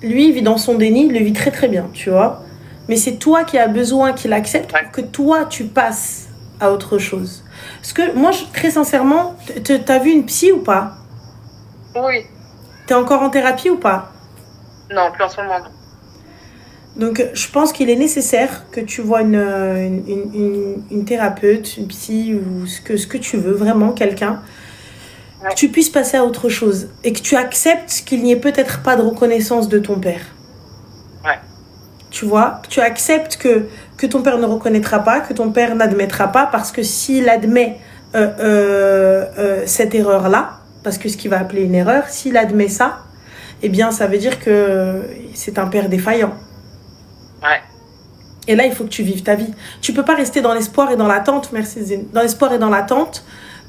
Lui, il vit dans son déni, il le vit très très bien, tu vois. Mais c'est toi qui as besoin qu'il accepte pour que toi, tu passes à autre chose. Parce que moi, très sincèrement, t'as vu une psy ou pas? Oui. T'es encore en thérapie ou pas? Non, plus en ce moment, non. Donc, je pense qu'il est nécessaire que tu vois une thérapeute, une psy ou ce que tu veux, vraiment quelqu'un, que tu puisses passer à autre chose et que tu acceptes qu'il n'y ait peut-être pas de reconnaissance de ton père. Ouais. Tu vois, que tu acceptes que ton père ne reconnaîtra pas, que ton père n'admettra pas, parce que s'il admet cette erreur-là, parce que ce qu'il va appeler une erreur, s'il admet ça, eh bien, ça veut dire que c'est un père défaillant. Ouais. Et là, il faut que tu vives ta vie. Tu peux pas rester dans l'espoir et dans l'attente, merci Zine, dans l'espoir et dans l'attente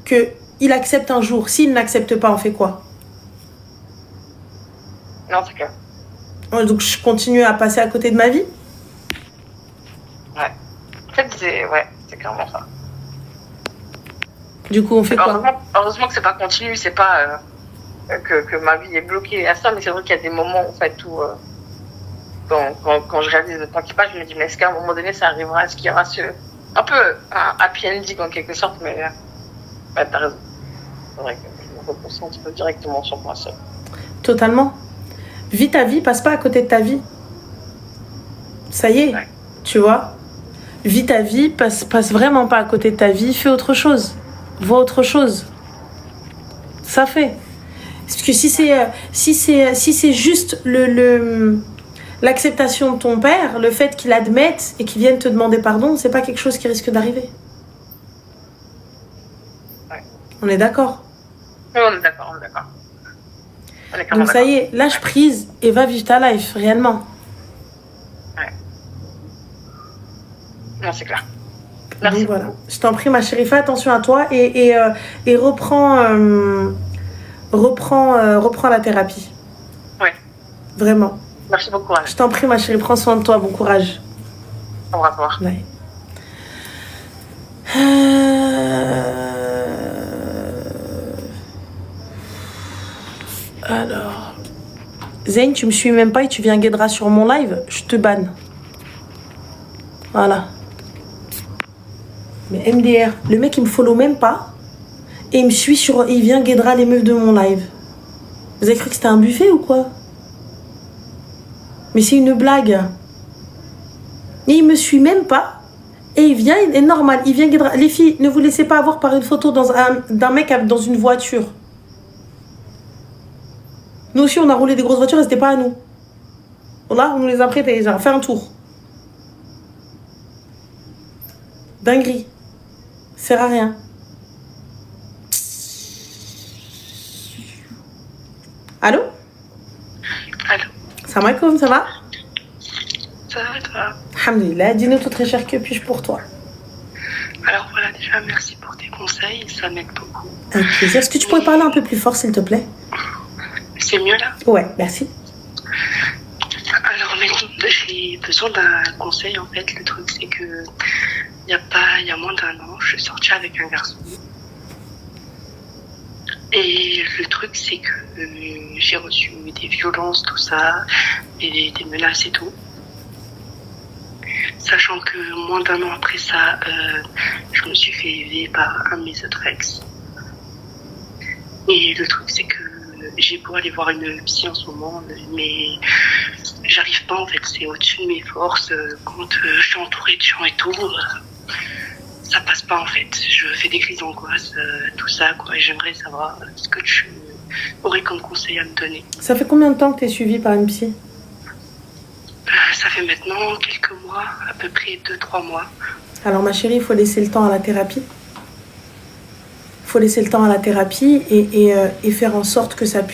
qu'il accepte un jour. S'il n'accepte pas, on fait quoi? Non, c'est clair. Donc je continue à passer à côté de ma vie? Ouais. En fait, c'est clairement ça. Du coup, on fait quoi? Heureusement que c'est pas continu, c'est pas que ma vie est bloquée à ça, mais c'est vrai qu'il y a des moments en fait où quand je réalise le temps qui passe, je me dis mais est-ce qu'à un moment donné ça arrivera, est-ce qu'il y aura un peu un happy ending en quelque sorte, mais t'as raison. C'est vrai que je me reconcentre directement sur moi seul. Totalement. Vis ta vie, passe pas à côté de ta vie. Ça y est, ouais. Tu vois. Vis ta vie, passe vraiment pas à côté de ta vie, fais autre chose. Vois autre chose. Ça fait. Parce que si c'est juste l'acceptation de ton père, le fait qu'il admette et qu'il vienne te demander pardon, c'est pas quelque chose qui risque d'arriver. Ouais. On est d'accord? Oui, on est d'accord. Donc ça y est, lâche prise et va vivre ta life, réellement. Ouais. Non, c'est clair. Merci. Donc voilà. Je t'en prie, ma chérie, fais attention à toi et reprends la thérapie. Ouais. Vraiment. Merci beaucoup, Anne. Je t'en prie, ma chérie, prends soin de toi, bon courage. Au revoir. Ouais. Alors, Zayn, tu me suis même pas et tu viens guédera sur mon live, je te banne. Voilà. Mais MDR, le mec il me follow même pas et il me suit il vient guédera les meufs de mon live. Vous avez cru que c'était un buffet ou quoi? Mais c'est une blague. Et il me suit même pas et il vient, il est normal, il vient guédera. Les filles, ne vous laissez pas avoir par une photo d'un mec dans une voiture. Nous aussi, on a roulé des grosses voitures et c'était pas à nous. Là, on nous les a prêtées. Genre, fais un tour. Dinguerie. Sert à rien. Allô? Allô. Salam alaikum, ça va? Ça va, toi? Alhamdulillah. Dis-nous tout très cher, que puis-je pour toi? Alors voilà, déjà, merci pour tes conseils. Ça m'aide beaucoup. Avec plaisir. Est-ce que tu pourrais parler un peu plus fort, s'il te plaît? C'est mieux là? Ouais, merci. Alors maintenant, j'ai besoin d'un conseil en fait. Le truc c'est que il y a moins d'un an, je suis sortie avec un garçon. Et le truc c'est que j'ai reçu des violences, tout ça, et des menaces et tout. Sachant que moins d'un an après ça, je me suis fait élever par un de mes autres ex. Et le truc c'est que j'ai beau aller voir une psy en ce moment, mais j'arrive pas en fait, c'est au-dessus de mes forces. Quand je suis entourée de gens et tout, ça passe pas en fait. Je fais des crises d'angoisse, tout ça quoi. Et j'aimerais savoir ce que tu aurais comme conseil à me donner. Ça fait combien de temps que tu es suivie par une psy? Ça fait maintenant quelques mois, à peu près 2-3 mois. Alors ma chérie, il faut laisser le temps à la thérapie. Faut laisser le temps à la thérapie et faire en sorte que tu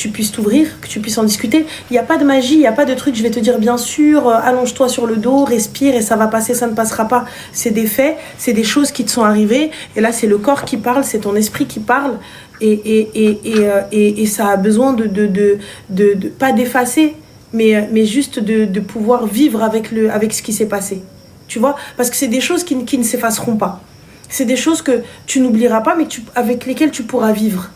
puisses t'ouvrir, que tu puisses en discuter. Il n'y a pas de magie, il n'y a pas de truc, je vais te dire bien sûr, allonge-toi sur le dos, respire et ça va passer, ça ne passera pas. C'est des faits, c'est des choses qui te sont arrivées et là c'est le corps qui parle, c'est ton esprit qui parle et ça a besoin de pas d'effacer, mais juste de pouvoir vivre avec ce qui s'est passé. Tu vois, parce que c'est des choses qui ne s'effaceront pas. C'est des choses que tu n'oublieras pas, mais avec lesquelles tu pourras vivre.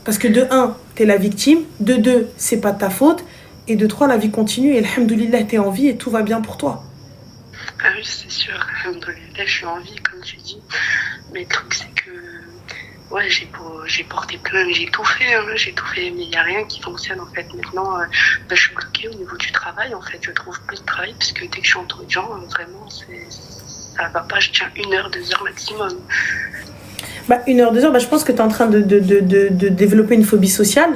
Parce que de 1, t'es la victime. De 2, c'est pas de ta faute. Et de 3, la vie continue. Et alhamdoulilah, t'es en vie et tout va bien pour toi. Ah oui, c'est sûr. Alhamdoulilah, je suis en vie, comme tu dis. Mais le truc, c'est que... Ouais, j'ai porté plainte, j'ai tout fait, mais il n'y a rien qui fonctionne en fait. Maintenant, je suis bloquée au niveau du travail en fait. Je trouve plus de travail parce que dès que je suis entourée de gens, vraiment, ça va pas, je tiens 1 heure, 2 heures maximum. 1 heure, 2 heures, je pense que tu es en train de développer une phobie sociale.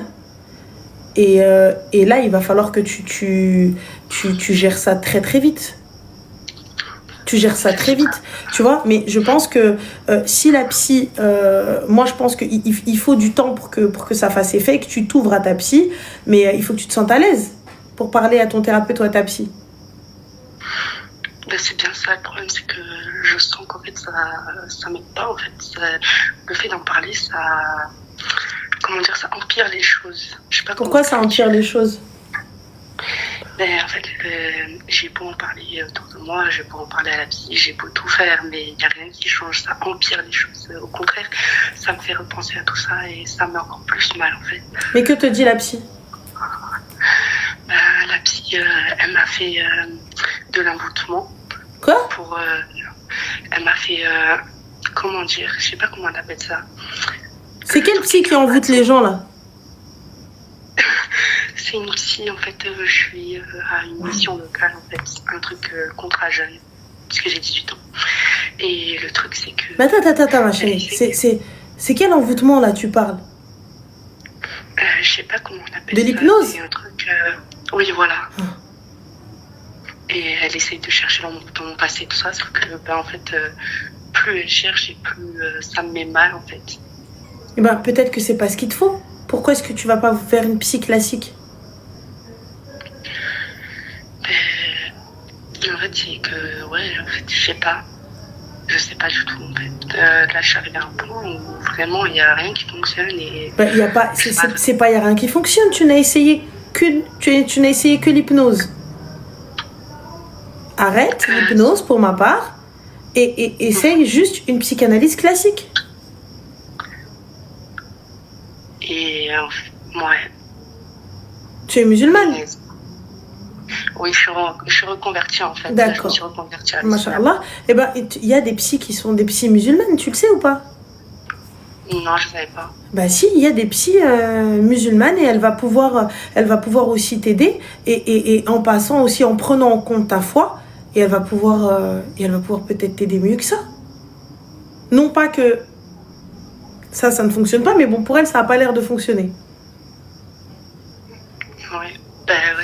Et là, il va falloir que tu gères ça très très vite. Tu gères ça très vite, tu vois. Mais je pense que si la psy... moi, je pense qu'il faut du temps pour que ça fasse effet, que tu t'ouvres à ta psy. Mais il faut que tu te sentes à l'aise pour parler à ton thérapeute ou à ta psy. C'est bien ça, le problème c'est que je sens qu'en fait ça m'aide pas en fait. Le fait d'en parler, comment dire, ça empire les choses. Je sais pas pourquoi ça empire les choses? En fait, j'ai beau en parler autour de moi, j'ai beau en parler à la psy, j'ai beau tout faire, mais il n'y a rien qui change, ça empire les choses. Au contraire, ça me fait repenser à tout ça et ça me met encore plus mal en fait. Mais que te dit la psy? La psy, elle m'a fait de l'envoûtement. Quoi? Elle m'a fait, comment dire, je sais pas comment on appelle ça. C'est quelle psy qui envoûte les gens là? C'est une psy, en fait, je suis à une mission locale, en fait, un truc contrat jeune, parce que j'ai 18 ans. Et le truc, c'est que... Mais attends, ma chérie, c'est quel envoûtement là tu parles? Je sais pas comment on appelle ça. De l'hypnose? C'est un truc... Oui, voilà. Et elle essaye de chercher dans mon passé, tout ça, sauf que, en fait, plus elle cherche et plus ça me met mal, en fait. Eh ben, peut-être que c'est pas ce qu'il te faut. Pourquoi est-ce que tu vas pas faire une psy classique? En fait, c'est que, ouais, en fait, je sais pas du tout, en fait. Là, je suis arrivée à un point où vraiment, il n'y a rien qui fonctionne et... y a pas, c'est pas, il n'y a rien qui fonctionne. Tu n'as essayé que l'hypnose. Arrête l'hypnose pour ma part et essaye juste une psychanalyse classique. Et, ouais. Tu es musulmane? Oui, je suis reconvertie en fait. D'accord. Je me suis reconvertie à Masha'Allah. Eh ben, il y a des psys qui sont des psys musulmanes, tu le sais ou pas? Non, je ne savais pas. Bah si, il y a des psys musulmanes et elle va pouvoir aussi t'aider et en passant aussi, en prenant en compte ta foi, et elle va pouvoir peut-être t'aider mieux que ça. Non pas que ça ne fonctionne pas, mais bon, pour elle, ça n'a pas l'air de fonctionner. Oui.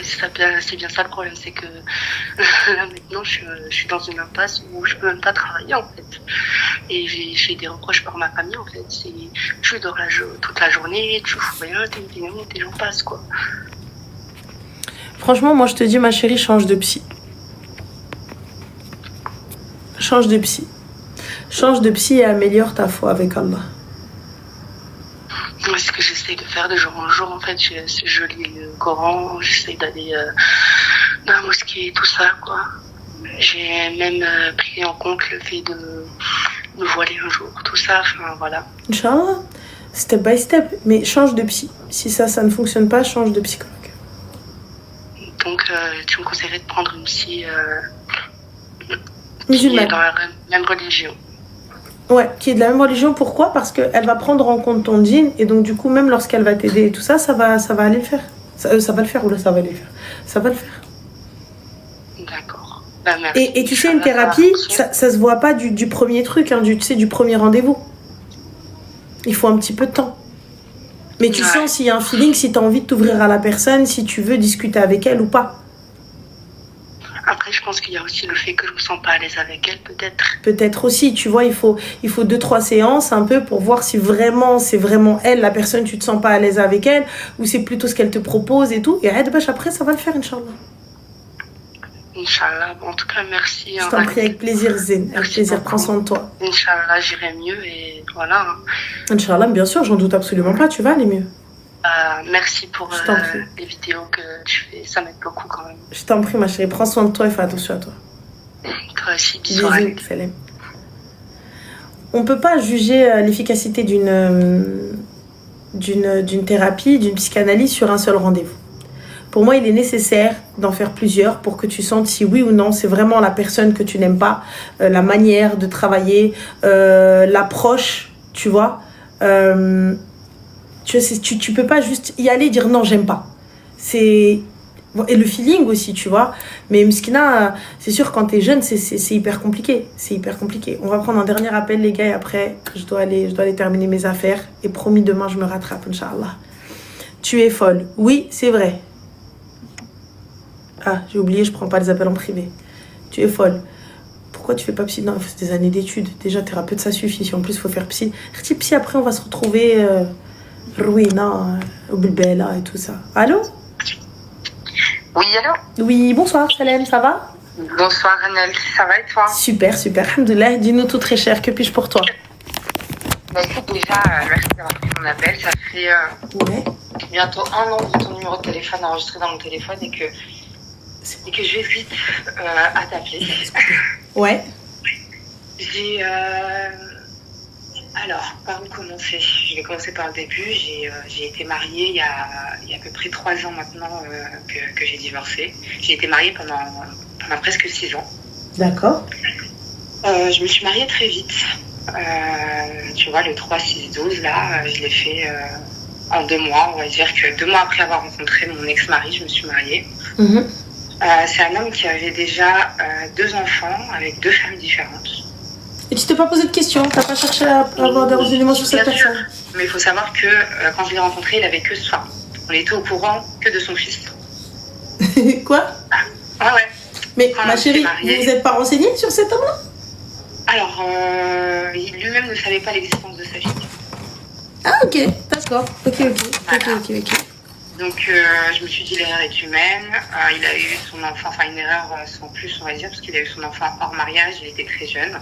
C'est bien ça le problème, c'est que là maintenant je suis dans une impasse où je peux même pas travailler en fait. Et j'ai des reproches par ma famille en fait. C'est tu dors toute la journée, tu fous rien, tes gens passent quoi. Franchement, moi je te dis ma chérie, change de psy. Change de psy. Change de psy et améliore ta foi avec Allah. Moi, ce que j'essaie de faire de jour en jour, en fait, je lis le Coran, j'essaie d'aller dans la mosquée et tout ça, quoi. J'ai même pris en compte le fait de me voiler un jour, tout ça, enfin, voilà. Inch'Allah, step by step, mais change de psy. Si ça ne fonctionne pas, change de psychologue. Donc, tu me conseillerais de prendre une psy musulmane. Qui est dans la même religion. Ouais, qui est de la même religion. Pourquoi? Parce qu'elle va prendre en compte ton djinn et donc du coup, même lorsqu'elle va t'aider et tout ça, ça va aller le faire. Ça va le faire ou là, ça va aller le faire. Ça va le faire. D'accord. Bah, merci. Et tu sais, une thérapie, ça se voit pas du premier truc, hein, du premier rendez-vous. Il faut un petit peu de temps. Mais tu sens s'il y a un feeling, si tu as envie de t'ouvrir à la personne, si tu veux discuter avec elle ou pas. Après, je pense qu'il y a aussi le fait que je me sens pas à l'aise avec elle, peut-être. Peut-être aussi, tu vois, il faut 2-3 séances un peu pour voir si vraiment c'est vraiment elle, la personne, tu te sens pas à l'aise avec elle, ou c'est plutôt ce qu'elle te propose et tout. Et après, ça va le faire, Inch'Allah. Inch'Allah, en tout cas, merci. Je t'en prie, avec plaisir, Zine. Avec plaisir, beaucoup. Prends soin de toi. Inch'Allah, j'irai mieux et voilà. Inch'Allah, bien sûr, j'en doute absolument pas, tu vas aller mieux. Merci pour les vidéos que tu fais, ça m'aide beaucoup quand même. Je t'en prie, ma chérie, prends soin de toi et fais attention à toi. Toi aussi, bisous. Salam. On peut pas juger l'efficacité d'une thérapie, d'une psychanalyse sur un seul rendez-vous. Pour moi, il est nécessaire d'en faire plusieurs pour que tu sentes si oui ou non c'est vraiment la personne que tu n'aimes pas, la manière de travailler, l'approche, tu vois. Tu peux pas juste y aller et dire non, j'aime pas. Et le feeling aussi, tu vois. Mais Mskina, c'est sûr, quand t'es jeune, c'est hyper compliqué. C'est hyper compliqué. On va prendre un dernier appel, les gars, et après, je dois aller terminer mes affaires. Et promis, demain, je me rattrape, Inch'Allah. Tu es folle. Oui, c'est vrai. Ah, j'ai oublié, je prends pas les appels en privé. Tu es folle. Pourquoi tu fais pas psy? Non, il faut des années d'études. Déjà, thérapeute, ça suffit. Si en plus, il faut faire psy. Psy, après, on va se retrouver... Rouina, Oubelbella et tout ça. Allô? Oui, allô? Oui, bonsoir, Salem, ça va? Bonsoir, Anel, ça va et toi? Super, alhamdoulilah. Dis-nous tout très cher, que puis-je pour toi? Bah écoute, déjà, merci d'avoir pris mon appel. Ça fait bientôt 1 an que j'ai ton numéro de téléphone enregistré dans mon téléphone et que j'hésite à t'appeler. Ouais. J'ai... Alors, par où commencer ? Je vais commencer par le début. J'ai été mariée il y a à peu près 3 ans maintenant que j'ai divorcé. J'ai été mariée pendant presque 6 ans. D'accord. Je me suis mariée très vite. Tu vois, le 3-6-12, là, je l'ai fait en 2 mois. On va dire que 2 mois après avoir rencontré mon ex-mari, je me suis mariée. Mmh. C'est un homme qui avait déjà 2 enfants avec 2 femmes différentes. Et tu t'es pas posé de questions? T'as pas cherché à avoir des renseignements sur cette personne? Bien sûr, mais il faut savoir que quand je l'ai rencontré, il avait que ça. On était au courant que de son fils. Quoi? Ah ouais. Mais ma chérie, vous vous êtes pas renseignée sur cet homme-là? Alors, il lui-même ne savait pas l'existence de sa fille. Ah ok, d'accord. Ok. Donc je me suis dit l'erreur est humaine. Il a eu son enfant, enfin une erreur sans plus on va dire, parce qu'il a eu son enfant hors mariage, il était très jeune.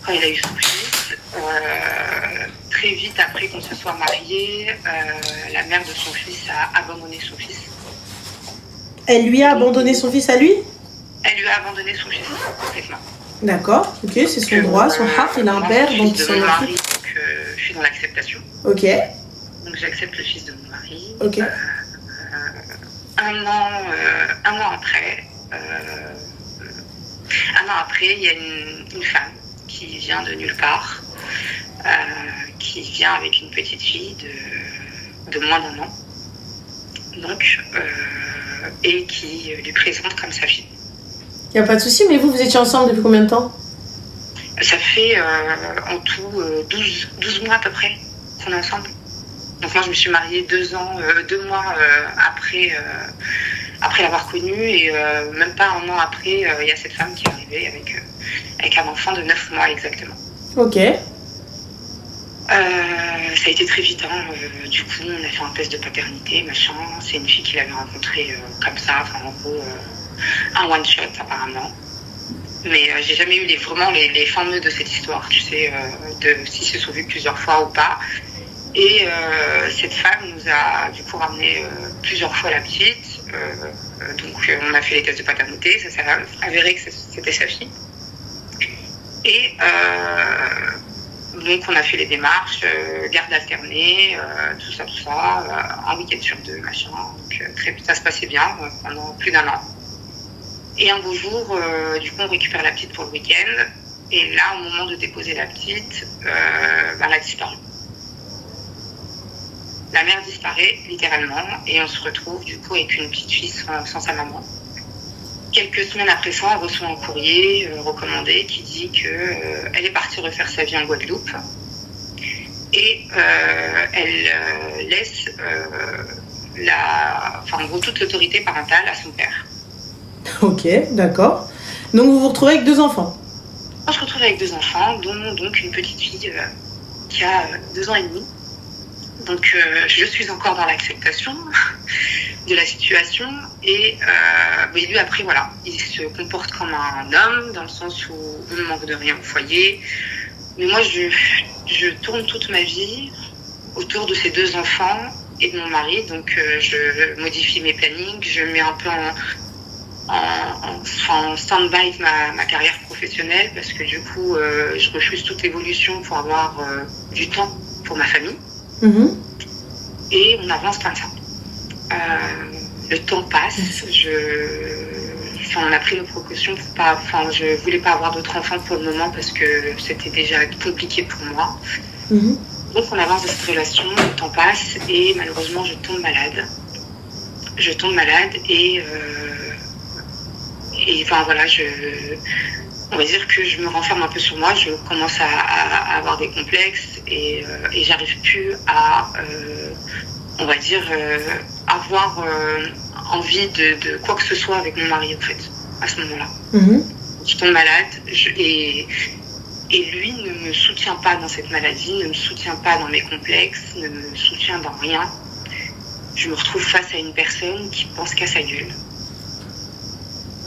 Quand il a eu son fils, très vite après qu'on se soit mariés, la mère de son fils a abandonné son fils. Elle lui a abandonné son fils à lui? Elle lui a abandonné son fils, complètement. D'accord, ok, c'est son droit, son haq, il a un père, donc de mon mari, donc je suis dans l'acceptation. Ok. Donc j'accepte le fils de mon mari. Ok. Un an après, il y a une femme qui vient de nulle part, qui vient avec une petite fille de moins d'1 an, donc, et qui lui présente comme sa fille. Il n'y a pas de souci, mais vous étiez ensemble depuis combien de temps? Ça fait en tout 12 mois à peu près qu'on est ensemble. Donc moi je me suis mariée 2 mois après l'avoir connu, et même pas 1 an après, il y a cette femme qui est arrivée avec un enfant de 9 mois exactement. Ok. Ça a été très vite, hein. Du coup on a fait un test de paternité, machin. C'est une fille qu'il avait rencontrée comme ça, enfin en gros un one shot apparemment. Mais j'ai jamais eu vraiment les fins nœuds de cette histoire, tu sais, de s'ils se sont vus plusieurs fois ou pas. Et cette femme nous a du coup ramené plusieurs fois la petite. Donc on a fait les tests de paternité, ça s'est avéré que c'était sa fille. Et donc on a fait les démarches, garde alternée, tout ça, un week-end sur 2, machin. Donc très vite ça se passait bien pendant plus d'1 an. Et un beau jour, du coup on récupère la petite pour le week-end. Et là, au moment de déposer la petite, elle a disparu. La mère disparaît littéralement et on se retrouve du coup avec une petite fille sans sa maman. Quelques semaines après ça, elle reçoit un courrier recommandé qui dit qu'elle est partie refaire sa vie en Guadeloupe et elle laisse en gros toute l'autorité parentale à son père. Ok, d'accord. Donc vous vous retrouvez avec 2 enfants? On se retrouve avec 2 enfants, dont donc une petite fille qui a 2 ans et demi. Donc je suis encore dans l'acceptation de la situation et lui après voilà, il se comporte comme un homme dans le sens où on ne manque de rien au foyer. Mais moi je tourne toute ma vie autour de ces 2 enfants et de mon mari, donc je modifie mes plannings, je mets un peu en stand-by ma carrière professionnelle parce que du coup je refuse toute évolution pour avoir du temps pour ma famille. Mmh. Et on avance comme ça. Le temps passe. On a pris nos précautions pour pas. Je voulais pas avoir d'autres enfants pour le moment parce que c'était déjà compliqué pour moi. Mmh. Donc on avance dans cette relation. Le temps passe et malheureusement je tombe malade. Et on va dire que je me renferme un peu sur moi, je commence à avoir des complexes et j'arrive plus à, on va dire, avoir envie de quoi que ce soit avec mon mari en fait, à ce moment-là. Mmh. Je tombe malade et lui ne me soutient pas dans cette maladie, ne me soutient pas dans mes complexes, ne me soutient dans rien. Je me retrouve face à une personne qui pense qu'à sa gueule.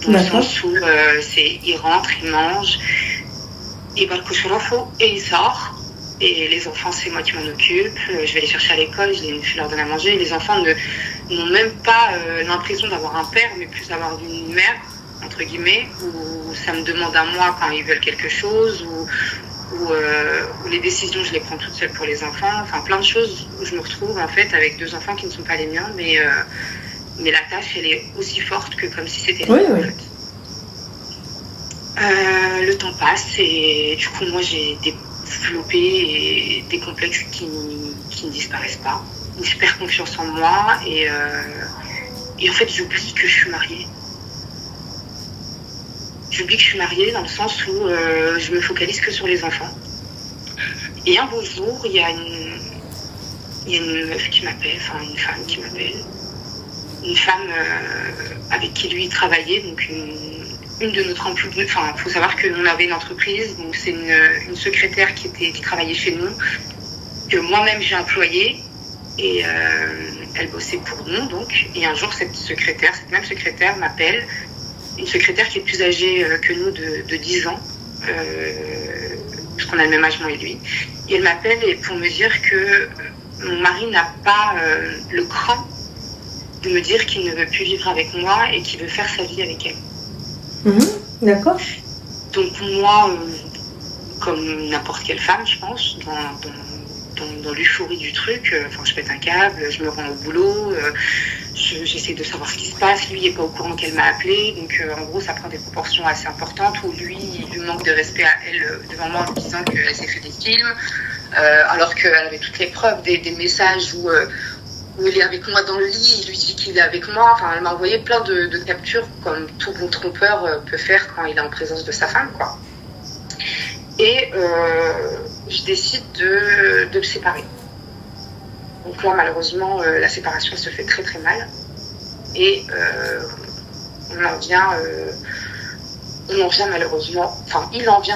Dans le sens où il rentre, il mange, il va le coucher et il sort. Et les enfants, c'est moi qui m'en occupe. Je vais les chercher à l'école, je leur donne à manger. Les enfants n'ont même pas l'impression d'avoir un père, mais plus d'avoir une mère, entre guillemets, où ça me demande à moi quand ils veulent quelque chose, où les décisions, je les prends toutes seules pour les enfants. Enfin, plein de choses où je me retrouve, en fait, avec 2 enfants qui ne sont pas les miens, mais la tâche, elle est aussi forte que comme si c'était les miens, en fait. Le temps passe et du coup, moi, j'ai développé et des complexes qui ne disparaissent pas. Je perds confiance en moi et en fait, j'oublie que je suis mariée. J'oublie que je suis mariée dans le sens où je me focalise que sur les enfants. Et un beau jour, il y a une meuf qui m'appelle, enfin une femme qui m'appelle. Une femme avec qui lui travaillait, donc une de notre employée. Enfin, il faut savoir qu'on avait une entreprise, donc c'est une secrétaire qui travaillait chez nous, que moi-même j'ai employée, et elle bossait pour nous, donc. Et un jour, cette même secrétaire m'appelle, une secrétaire qui est plus âgée que nous de 10 ans, puisqu'on a le même âge, moi et lui. Et elle m'appelle pour me dire que mon mari n'a pas le cran de me dire qu'il ne veut plus vivre avec moi et qu'il veut faire sa vie avec elle. D'accord. Donc moi, comme n'importe quelle femme, je pense, dans l'euphorie du truc, je pète un câble, je me rends au boulot, j'essaie de savoir ce qui se passe. Lui, il n'est pas au courant qu'elle m'a appelé, donc en gros, ça prend des proportions assez importantes où lui, il lui manque de respect à elle devant moi en me disant qu'elle s'est fait des films, alors qu'elle avait toutes les preuves, des messages où il est avec moi dans le lit, il lui dit qu'il est avec moi. Enfin, elle m'a envoyé plein de captures, comme tout bon trompeur peut faire quand il est en présence de sa femme, quoi. Et je décide de le séparer. Donc là, malheureusement, la séparation se fait très très mal. Et il en vient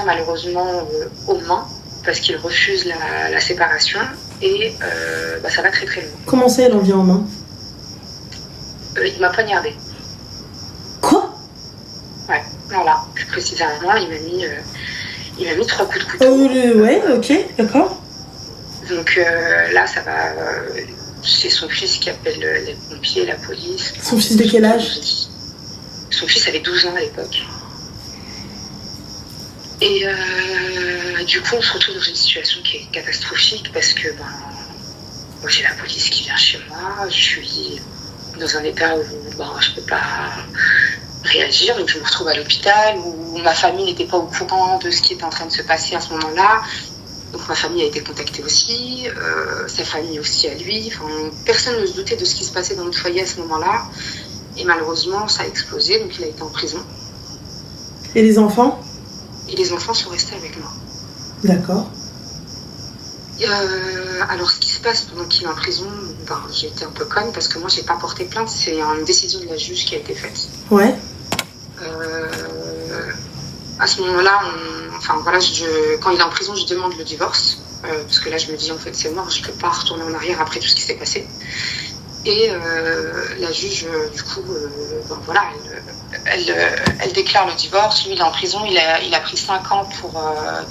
malheureusement aux mains, parce qu'il refuse la séparation. Et ça va très très loin. Comment ça, elle en vient en main? Il m'a poignardé. Quoi? Ouais, voilà. Plus précisément, il m'a mis 3 coups de couteau. Ouais, ok, d'accord. Donc là, ça va... c'est son fils qui appelle les pompiers, la police. Son fils de quel âge? Son fils avait 12 ans à l'époque. Et du coup, on se retrouve dans une situation qui est catastrophique parce que moi, j'ai la police qui vient chez moi, je suis dans un état où je peux pas réagir, donc je me retrouve à l'hôpital où ma famille n'était pas au courant de ce qui était en train de se passer à ce moment-là. Donc ma famille a été contactée aussi, sa famille aussi à lui. Enfin, personne ne se doutait de ce qui se passait dans notre foyer à ce moment-là. Et malheureusement, ça a explosé, donc il a été en prison. Et les enfants? Et les enfants sont restés avec moi. D'accord. Alors, ce qui se passe pendant qu'il est en prison, j'ai été un peu conne parce que moi, j'ai pas porté plainte. C'est une décision de la juge qui a été faite. Ouais. À ce moment-là, quand il est en prison, je demande le divorce. Parce que là, je me dis, en fait, c'est mort, je peux pas retourner en arrière après tout ce qui s'est passé. Et la juge, du coup, elle déclare le divorce. Lui, il est en prison. Il a pris 5 ans pour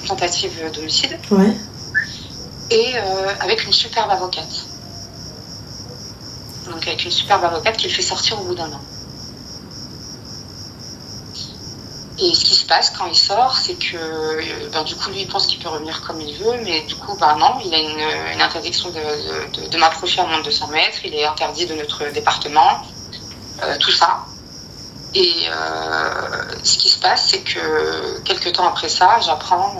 tentative d'homicide. Ouais. Et avec une superbe avocate. Donc, avec une superbe avocate qui le fait sortir au bout d'1 an. Et ce qui se passe quand il sort, c'est que du coup, lui, il pense qu'il peut revenir comme il veut, mais du coup, non, il a une interdiction de m'approcher à moins de 200 mètres, il est interdit de notre département, tout ça. Et ce qui se passe, c'est que quelques temps après ça, j'apprends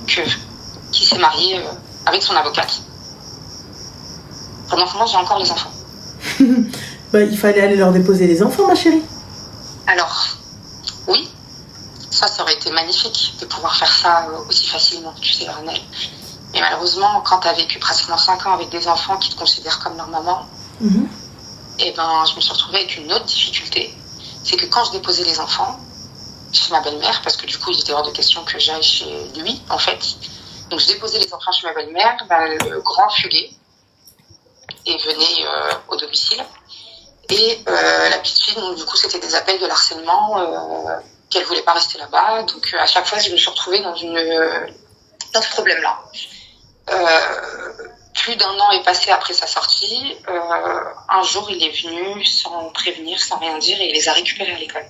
qu'il s'est marié avec son avocate. Pendant ce moment, j'ai encore les enfants. Il fallait aller leur déposer les enfants, ma chérie. Alors... oui, ça aurait été magnifique de pouvoir faire ça aussi facilement, tu sais, Ranel. Mais malheureusement, quand tu as vécu pratiquement 5 ans avec des enfants qui te considèrent comme leur maman, je me suis retrouvée avec une autre difficulté. C'est que quand je déposais les enfants chez ma belle-mère, parce que du coup, il était hors de question que j'aille chez lui, en fait. Donc, je déposais les enfants chez ma belle-mère, le grand fuguait et venait au domicile. Et la petite fille, donc, du coup, c'était des appels de harcèlement, qu'elle voulait pas rester là-bas. Donc, à chaque fois, je me suis retrouvée dans ce problème-là. Plus d'un an est passé après sa sortie. Un jour, il est venu sans prévenir, sans rien dire, et il les a récupérés à l'école.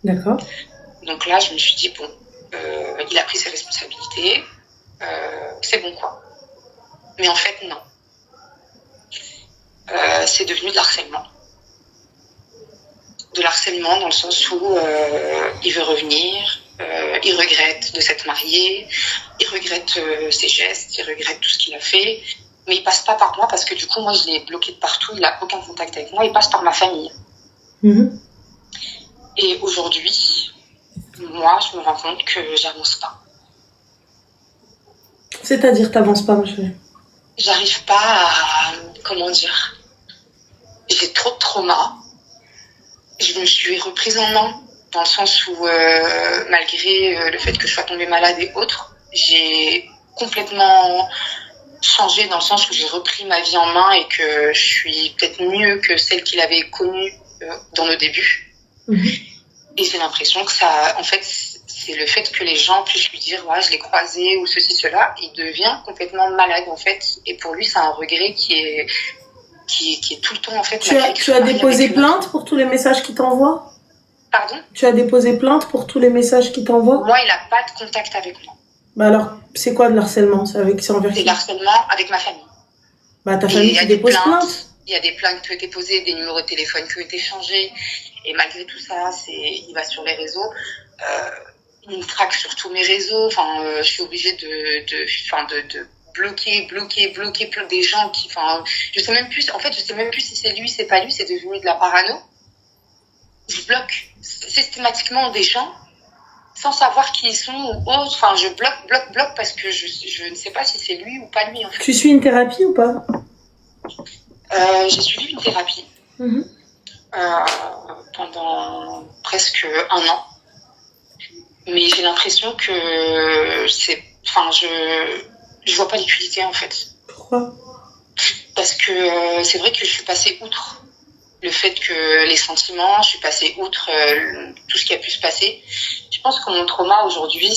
D'accord. Donc là, je me suis dit, bon, il a pris ses responsabilités, c'est bon quoi. Mais en fait, non. C'est devenu de l'harcèlement. De l'harcèlement dans le sens où il veut revenir, il regrette de s'être marié, il regrette ses gestes, il regrette tout ce qu'il a fait, mais il passe pas par moi parce que du coup, moi, je l'ai bloqué de partout, il a aucun contact avec moi, il passe par ma famille. Et aujourd'hui, moi, je me rends compte que j'avance pas. C'est-à-dire, t'avances pas, ma chérie? J'arrive pas à... Comment dire? J'ai trop de trauma. Je me suis reprise en main, dans le sens où, malgré le fait que je sois tombée malade et autres, j'ai complètement changé dans le sens où j'ai repris ma vie en main et que je suis peut-être mieux que celle qu'il avait connue dans nos débuts. Et j'ai l'impression que ça, en fait, c'est le fait que les gens puissent lui dire, ouais, je l'ai croisé ou ceci, cela, il devient complètement malade, en fait. Et pour lui, c'est un regret qui est tout le temps, en fait. Tu as déposé plainte pour tous les messages qu'il t'envoie? Pardon? Tu as déposé plainte pour tous les messages qu'il t'envoie? Moi, il n'a pas de contact avec moi. Bah alors, c'est quoi de l'harcèlement? C'est envers qui? C'est l'harcèlement avec ma famille. Bah ta famille qui dépose plainte? Il y a des plaintes qui ont été posées, des numéros de téléphone qui ont été changés. Et malgré tout ça, il va sur les réseaux. Il me traque sur tous mes réseaux. Enfin, je suis obligée de bloquer des gens qui, je sais même plus si c'est lui, c'est pas lui, c'est devenu de la parano. Je bloque systématiquement des gens sans savoir qui ils sont ou autres. Enfin, je bloque parce que je ne sais pas si c'est lui ou pas lui, en fait. Tu suis une thérapie ou pas? J'ai suivi une thérapie pendant presque un an. Mais j'ai l'impression que je vois pas l'utilité, en fait. Pourquoi? Parce que c'est vrai que je suis passée outre le fait que les sentiments, je suis passée outre tout ce qui a pu se passer. Je pense que mon trauma aujourd'hui,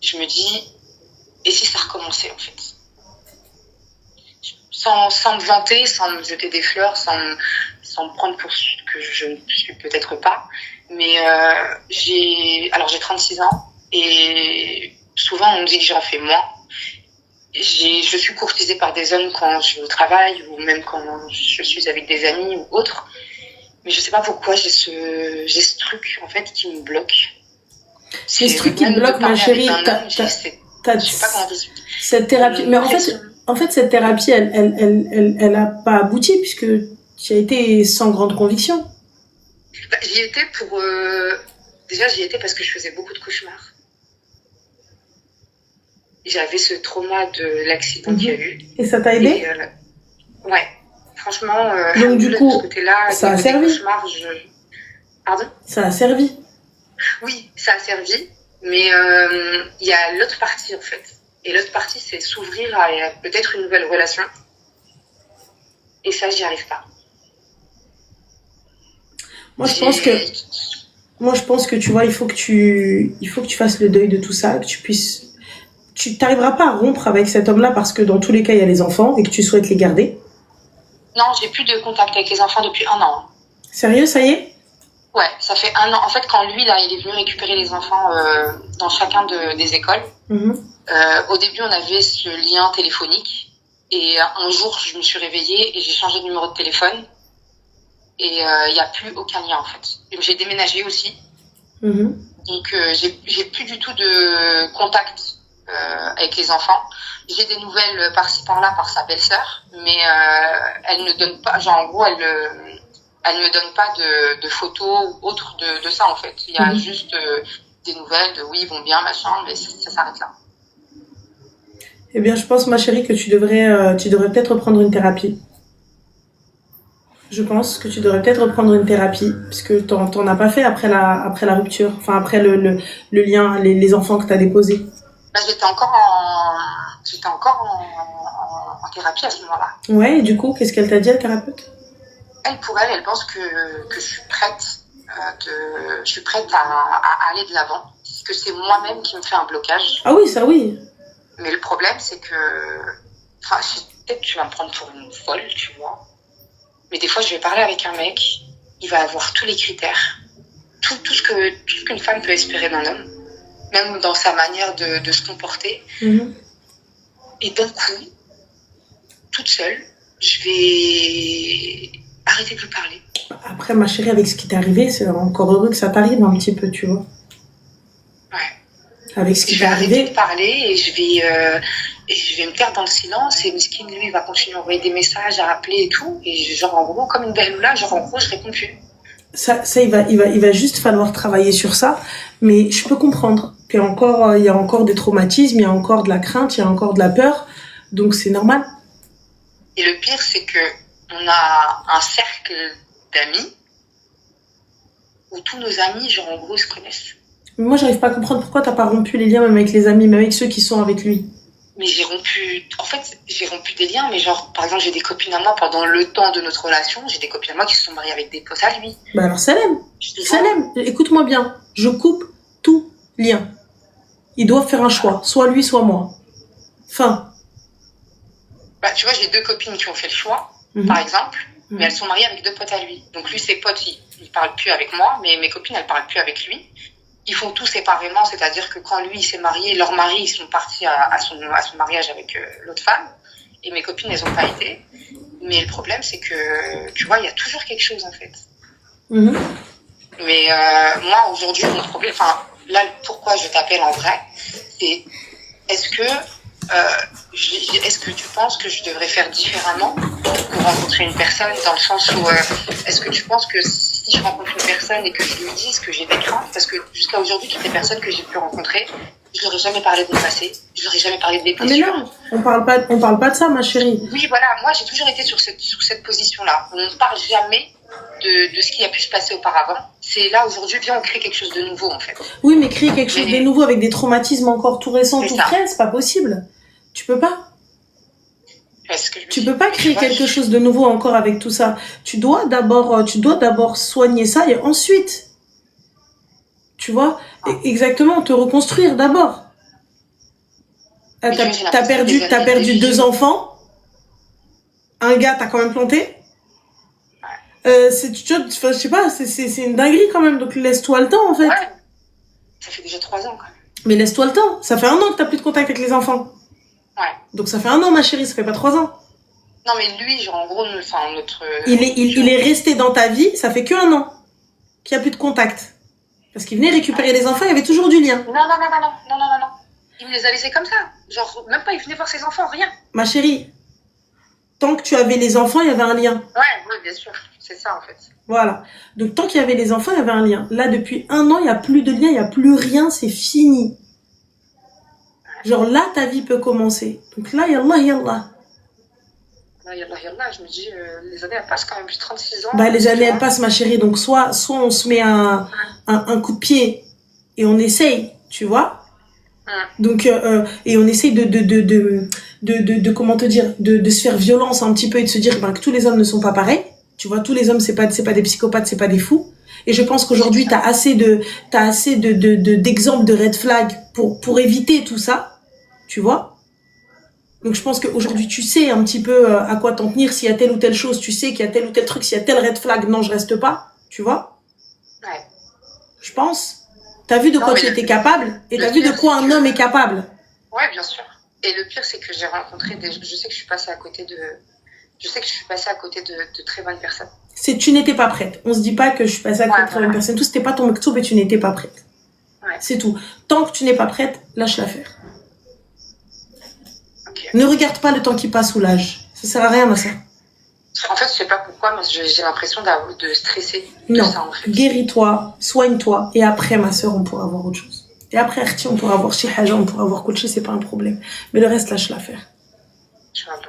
je me dis, et si ça recommençait, en fait? Sans me vanter, sans me jeter des fleurs, sans me prendre pour ce que je ne suis peut-être pas. Mais j'ai 36 ans et souvent on me dit que j'en fais moins. Je suis courtisée par des hommes quand je vais au travail ou même quand je suis avec des amis ou autres. Mais je sais pas pourquoi j'ai ce truc, en fait, qui me bloque. C'est ce truc qui me bloque, ma chérie. Je sais pas comment t'expliquer. Cette thérapie, mais en fait, cette thérapie, elle a pas abouti puisque tu as été sans grande conviction. Bah, j'y étais j'y étais parce que je faisais beaucoup de cauchemars. J'avais ce trauma de l'accident qu'il y a eu. Et ça t'a aidé? Ouais, franchement. Donc du coup, de ce côté-là, ça a servi. Cauchemars, Pardon? Ça a servi. Oui, ça a servi, mais il y a l'autre partie, en fait. Et l'autre partie, c'est s'ouvrir à peut-être une nouvelle relation. Et ça, j'y arrive pas. Moi, je pense que tu vois, il faut que tu fasses le deuil de tout ça, que tu t'arriveras pas à rompre avec cet homme-là parce que dans tous les cas, il y a les enfants et que tu souhaites les garder. Non, j'ai plus de contact avec les enfants depuis un an. Sérieux, ça y est? Ouais, ça fait un an. En fait, quand lui, là, il est venu récupérer les enfants dans chacun des écoles, au début, on avait ce lien téléphonique. Et un jour, je me suis réveillée et j'ai changé de numéro de téléphone. Et il n'y a plus aucun lien, en fait. Donc, j'ai déménagé aussi. Donc, j'ai plus du tout de contact avec les enfants. J'ai des nouvelles par-ci par-là par sa belle-sœur, mais elle ne donne pas, genre en gros, elle ne me donne pas de photos ou autre de ça, en fait. Il y a juste des nouvelles de oui, ils vont bien, machin, mais ça s'arrête là. Eh bien, je pense, ma chérie, que tu devrais peut-être reprendre une thérapie. Je pense que tu devrais peut-être reprendre une thérapie, parce que t'en as pas fait après la rupture, enfin après le lien, les enfants que t'as déposés. Bah, j'étais encore en thérapie à ce moment-là. Ouais, et du coup, qu'est-ce qu'elle t'a dit, la thérapeute? Elle pense que je suis prête à aller de l'avant, parce que c'est moi-même qui me fais un blocage. Ah oui, ça oui. Mais le problème, c'est que... Enfin, peut-être que tu vas me prendre pour une folle, tu vois. Mais des fois, je vais parler avec un mec, il va avoir tous les critères, tout ce qu'une femme peut espérer d'un homme, même dans sa manière de se comporter. Et d'un coup, toute seule, je vais arrêter de lui parler. Après, ma chérie, avec ce qui t'est arrivé, c'est encore heureux que ça t'arrive un petit peu, tu vois. Ouais. Avec ce qui je t'est vais arrivé. arrêter de parler et je vais me taire dans le silence. Et Miskin, lui, il va continuer à envoyer des messages, à appeler et tout. Et genre, en gros, comme une belle là, genre, en gros, je réponds plus. Ça, il va juste falloir travailler sur ça. Mais je peux comprendre qu'il y a encore des traumatismes, il y a encore de la crainte, il y a encore de la peur. Donc, c'est normal. Et le pire, c'est que on a un cercle d'amis où tous nos amis, genre, en gros, se connaissent. Mais moi, j'arrive pas à comprendre pourquoi t'as pas rompu les liens même avec les amis, même avec ceux qui sont avec lui. Mais j'ai rompu des liens, mais genre, par exemple, j'ai des copines à moi pendant le temps de notre relation, j'ai des copines à moi qui se sont mariées avec des potes à lui. Bah alors, Salem, écoute-moi bien, je coupe tout lien. Ils doivent faire un choix, soit lui, soit moi. Fin. Bah, tu vois, j'ai 2 copines qui ont fait le choix, par exemple, mais elles sont mariées avec 2 potes à lui. Donc lui, ses potes, ils parlent plus avec moi, mais mes copines, elles parlent plus avec lui. Ils font tout séparément, c'est-à-dire que quand lui il s'est marié, leurs maris ils sont partis à son mariage avec l'autre femme, et mes copines elles ont pas été. Mais le problème c'est que tu vois il y a toujours quelque chose en fait. Mais moi aujourd'hui mon problème, enfin là pourquoi je t'appelle en vrai, c'est est-ce que tu penses que je devrais faire différemment pour rencontrer une personne, dans le sens où est-ce que tu penses que si je rencontre une personne et que je lui dise que j'ai des craintes, parce que jusqu'à aujourd'hui toutes les personnes que j'ai pu rencontrer, je leur ai jamais parlé de mon passé, je leur ai jamais parlé de mes blessures. Mais non, on parle pas de ça, ma chérie. Oui, voilà, moi j'ai toujours été sur cette position-là. On ne parle jamais de ce qui a pu se passer auparavant. C'est là aujourd'hui, viens on crée quelque chose de nouveau en fait. Oui, mais créer quelque chose de nouveau avec des traumatismes encore tout récents, tout frais, c'est pas possible. Tu peux pas. Tu peux pas créer quelque chose de nouveau encore avec tout ça. Tu dois d'abord soigner ça et ensuite, tu vois, exactement, te reconstruire d'abord. T'as perdu 2 enfants. Un gars, t'as quand même planté. Je sais pas, c'est une dinguerie quand même. Donc laisse-toi le temps en fait. Ouais. Ça fait déjà 3 ans quand même. Mais laisse-toi le temps. Ça fait 1 an que t'as plus de contact avec les enfants. Ouais. Donc ça fait 1 an, ma chérie, ça fait pas 3 ans. Non, mais lui, genre, en gros, notre... Il est resté dans ta vie, ça fait que 1 an qu'il n'y a plus de contact. Parce qu'il venait récupérer les enfants, il y avait toujours du lien. Non. Il me les a laissés comme ça. Genre, même pas, il venait voir ses enfants, rien. Ma chérie, tant que tu avais les enfants, il y avait un lien. Ouais, bien sûr. C'est ça, en fait. Voilà. Donc tant qu'il y avait les enfants, il y avait un lien. Là, depuis 1 an, il n'y a plus de lien, il n'y a plus rien, c'est fini. Genre là, ta vie peut commencer. Donc là, yallah. Yallah, je me dis, les années elles passent quand même, plus 36 ans. Bah, les années elles passent, ma chérie. Donc soit on se met un coup de pied et on essaye, tu vois. Donc et on essaye de comment te dire, de se faire violence un petit peu et de se dire que tous les hommes ne sont pas pareils. Tu vois, tous les hommes c'est pas des psychopathes, c'est pas des fous. Et je pense qu'aujourd'hui t'as assez d'exemples de red flag pour éviter tout ça, tu vois. Donc je pense qu'aujourd'hui tu sais un petit peu à quoi t'en tenir, s'il y a telle ou telle chose, tu sais qu'il y a tel ou tel truc, s'il y a tel red flag, non je reste pas, tu vois. Ouais. Je pense. T'as vu de quoi tu étais capable et t'as vu de quoi un homme est capable. Ouais, bien sûr. Et le pire c'est que j'ai rencontré je sais que je suis passée à côté de très bonnes personnes. Tu n'étais pas prête. On se dit pas que je suis passée à côté de très bonnes personnes. Tout c'était pas ton mektoub et tu n'étais pas prête. Ouais. C'est tout. Tant que tu n'es pas prête, lâche l'affaire. Okay. Ne regarde pas le temps qui passe ou l'âge. Ça sert à rien, ma soeur. En fait, je sais pas pourquoi, mais j'ai l'impression de stresser de non. Ça, en fait. Guéris-toi, soigne-toi, et après, ma soeur, on pourra voir autre chose. Et après, on pourra voir chez Haja, on pourra voir quelque chose, c'est pas un problème. Mais le reste, lâche l'affaire. Inch'Allah.